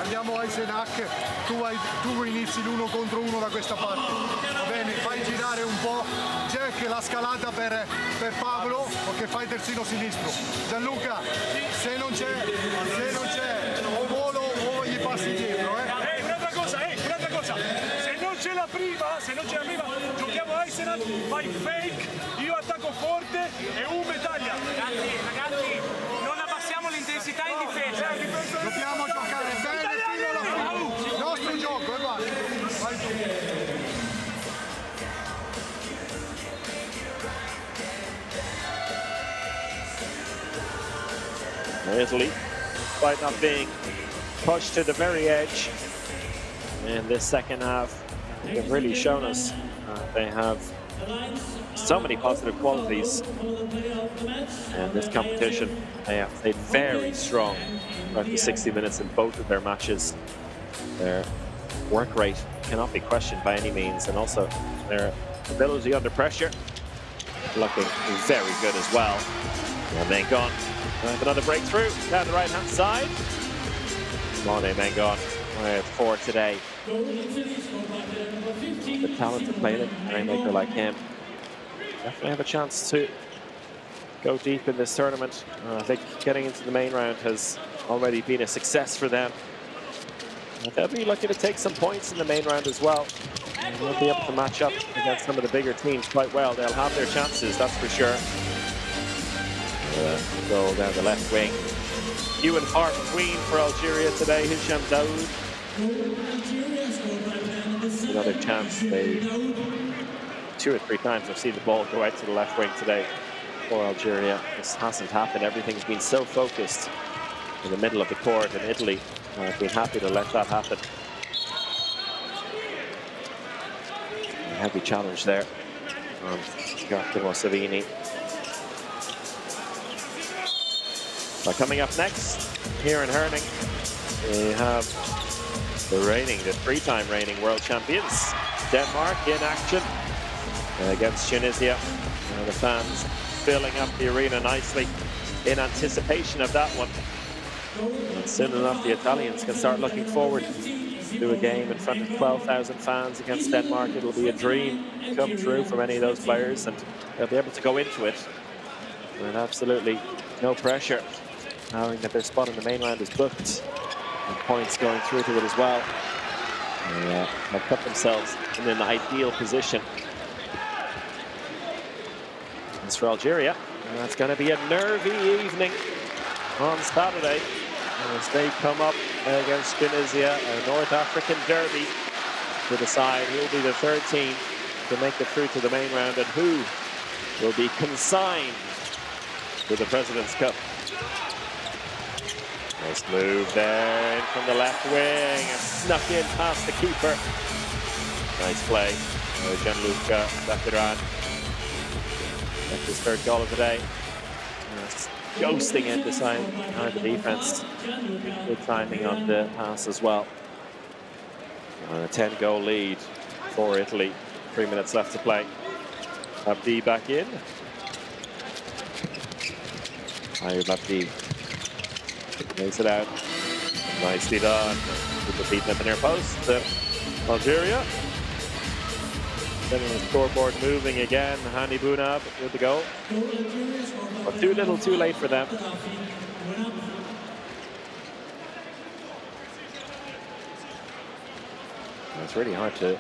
Andiamo ai Senac, tu inizi l'1 contro 1 da questa parte, va bene? Fai girare un po', Jack la scalata per Pablo, perché fai terzino sinistro. Gianluca, se non c'è o volo o gli passi dietro, Un'altra cosa, se non c'è la prima, giochiamo a Arsenal, fai fake, io attacco forte e Ume taglia. Ragazzi, non abbassiamo l'intensità in difesa. Dobbiamo giocare bene fino alla fine. Il nostro gioco, guarda. Vai tu. Italy despite not being pushed to the very edge in this second half. They've really shown us they have so many positive qualities in this competition. They have stayed very strong throughout the 60 minutes in both of their matches. Their work rate cannot be questioned by any means, and also their ability under pressure looking very good as well. And Mengon have another breakthrough down the right-hand side. Mane Mengon with 4 today. The talented playmaker like him definitely have a chance to go deep in this tournament. I think getting into the main round has already been a success for them. They'll be looking to take some points in the main round as well. And they'll be able to match up against some of the bigger teams quite well. They'll have their chances, that's for sure. Goal down the left wing. Few and far between for Algeria today. Hisham Daoud. Another chance. They 2 or 3 times I've seen the ball go out to the left wing today for Algeria. This hasn't happened. Everything's been so focused in the middle of the court in Italy. I've been happy to let that happen. A heavy challenge there on Giacomo Savini. But coming up next, here in Herning, we have the 3-time reigning world champions, Denmark in action against Tunisia. The fans filling up the arena nicely in anticipation of that one. And soon enough, the Italians can start looking forward to a game in front of 12,000 fans against Denmark. It'll be a dream come true for many of those players, and they'll be able to go into it with absolutely no pressure, knowing that their spot in the main round is booked and points going through to it as well. They'll put themselves in an ideal position. As for Algeria, it's going to be a nervy evening on Saturday as they come up against Tunisia, a North African derby, to decide who will be the 3rd team to make it through to the main round and who will be consigned to the President's Cup. Nice move there in from the left wing and snuck in past the keeper. Nice play. Gianluca Dapiran. That's his 3rd goal of the day. Ghosting in behind the defense. Good timing on the pass as well. A 10-goal lead for Italy. 3 minutes left to play. Abdi back in. Ayub Abdi makes it out. Nicely done. With the feet at the near post. Algeria. Then the scoreboard moving again. Hani Bounab with the goal. But too little, too late for them. It's really hard to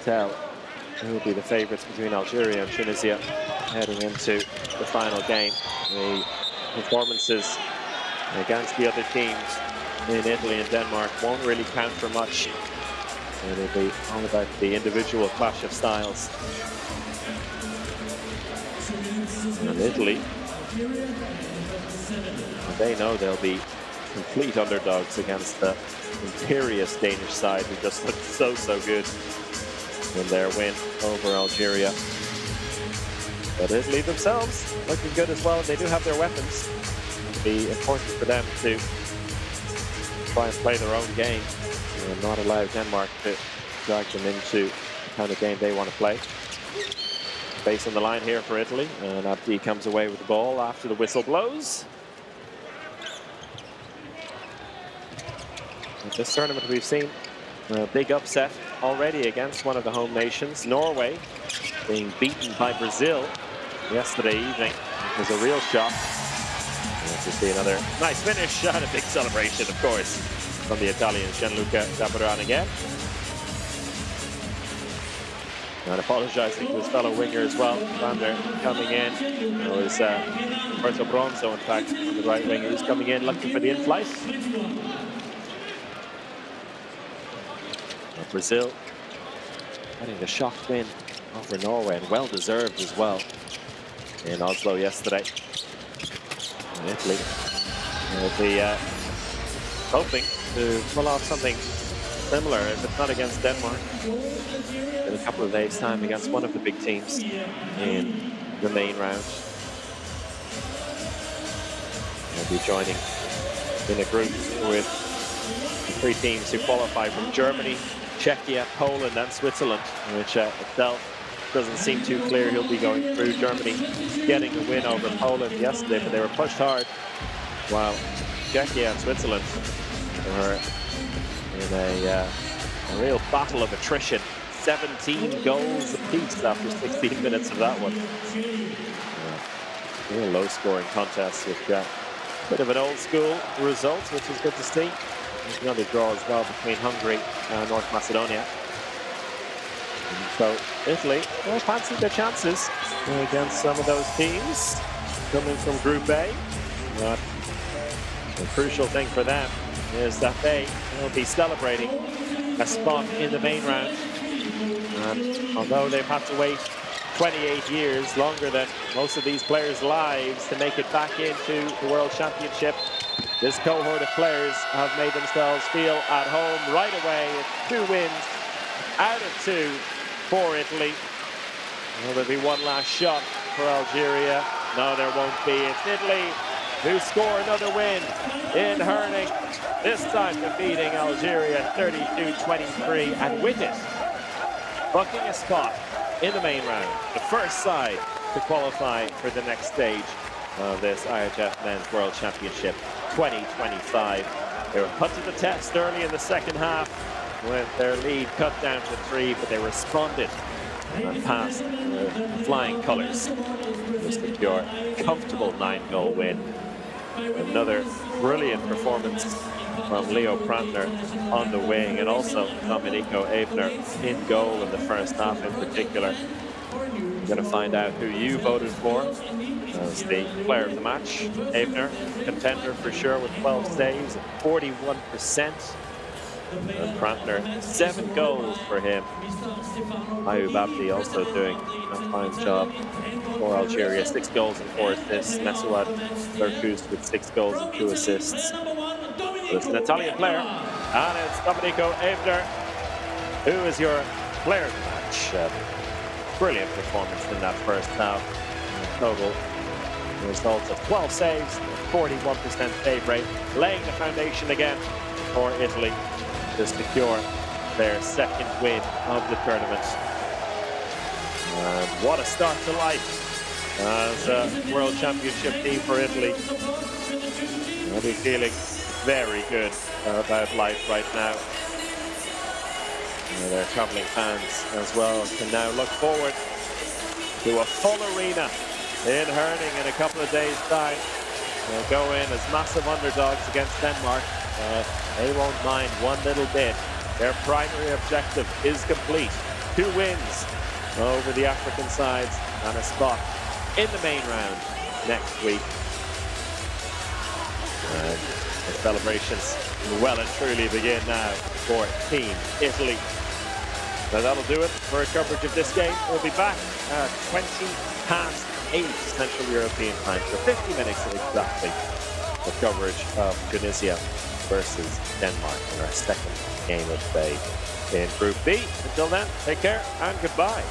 tell who will be the favourites between Algeria and Tunisia heading into the final game. The performances against the other teams in Italy and Denmark won't really count for much. It'll be all about the individual clash of styles. And Italy, they know they'll be complete underdogs against the imperious Danish side who just looked so good in their win over Algeria. But Italy themselves looking good as well, and they do have their weapons. It'll be important for them to try and play their own game and not allow Denmark to drag them into the kind of game they want to play. Base on the line here for Italy, and Abdi comes away with the ball after the whistle blows. At this tournament we've seen a big upset already against one of the home nations, Norway, being beaten by Brazil yesterday evening. It was a real shock. To see another nice finish and a big celebration, of course, from the Italians. Gianluca Dapiran again. And apologising to his fellow winger as well. Vander coming in. It was Roberto Bronzo, in fact, on the right wing. He's coming in looking for the in-flight. Brazil getting the shock win over Norway, and well-deserved as well in Oslo yesterday. And Italy They'll be hoping to pull off something similar, if it's not against Denmark, in a couple of days' time against one of the big teams in the main round. They'll be joining in a group with the 3 teams who qualify from Germany, Czechia, Poland and Switzerland, which itself doesn't seem too clear who'll be going through. Germany getting a win over Poland yesterday, but they were pushed hard, while Czechia and Switzerland were in a real battle of attrition. 17 goals apiece after 16 minutes of that one. Real low-scoring contest with a bit of an old-school result, which is good to see. There's another draw as well between Hungary and North Macedonia. And so Italy will fancy their chances against some of those teams coming from Group A. But the crucial thing for them is that they will be celebrating a spot in the main round. And although they've had to wait 28 years, longer than most of these players' lives, to make it back into the World Championship, this cohort of players have made themselves feel at home right away. It's 2 wins out of 2 for Italy. Will there be one last shot for Algeria? No, there won't be. It's Italy who score another win in Herning, this time defeating Algeria 32-23, and with it, booking a spot in the main round, the first side to qualify for the next stage of this IHF Men's World Championship 2025. They were put to the test early in the second half with their lead cut down to 3, but they responded and passed flying colours to secure a comfortable 9-goal win. Another brilliant performance from Leo Prantner on the wing, and also Domenico Ebner in goal in the first half in particular. We're going to find out who you voted for as the player of the match. Ebner, contender for sure with 12 saves, 41%. And Prantner, 7 goals for him. Ayub Abdi also doing a fine job for Algeria, 6 goals and 4 assists. Mesouad Berkous with 6 goals and 2 assists. So it's an Italian player, and it's Domenico Ebner, who is your player of the match. Brilliant performance in that first half. Total results of 12 saves, 41% save rate, laying the foundation again for Italy to secure their second win of the tournament. And what a start to life as a World Championship team for Italy. They'll be feeling very good about life right now. Their travelling fans as well can now look forward to a full arena in Herning in a couple of days' time. They'll go in as massive underdogs against Denmark. They won't mind one little bit. Their primary objective is complete. 2 wins over the African sides and a spot in the main round next week. And the celebrations well and truly begin now for Team Italy. So that'll do it for a coverage of this game. We'll be back at 8:20 Central European time for 50 minutes exactly for coverage of Tunisia versus Denmark in our second game of the day in Group B. Until then, take care and goodbye.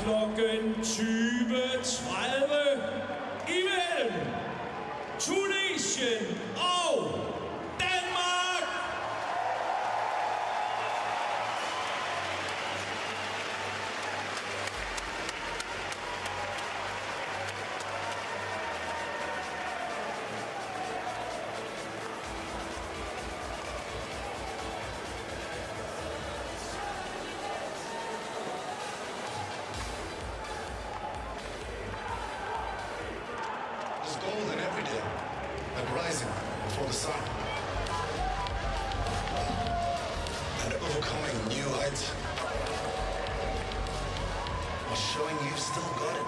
klokken 20:30 imellem Tunesien og Danmark. It's golden every day, like rising before the sun. And overcoming new heights. While showing you've still got it.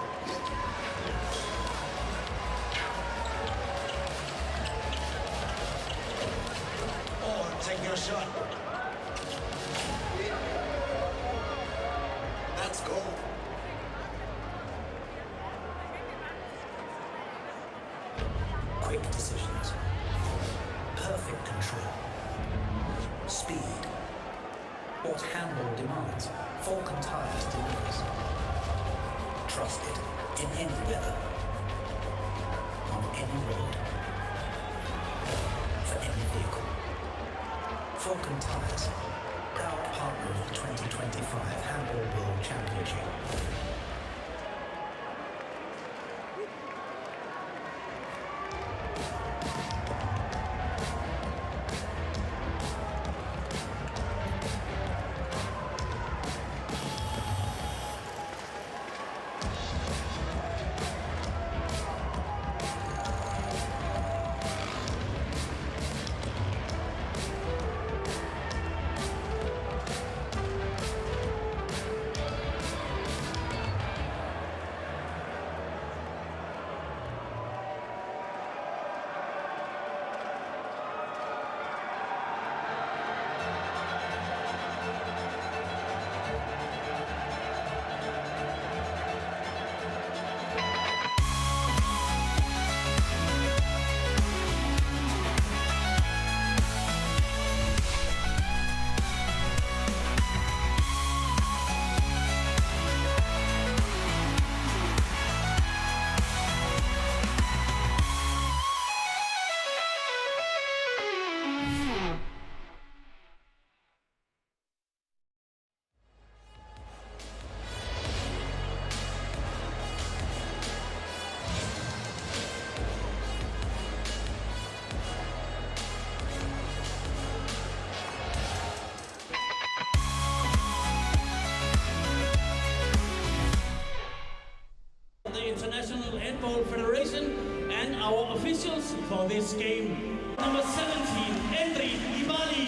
Oh, taking a shot. That's gold. Quick decisions, perfect control, speed, what handball demands, Falcon Tires delivers. Trusted in any weather, on any road, for any vehicle. Falcon Tires, proud partner of the 2025 Handball World Championship. International Handball Federation and our officials for this game. Number 17, Endri Ibali.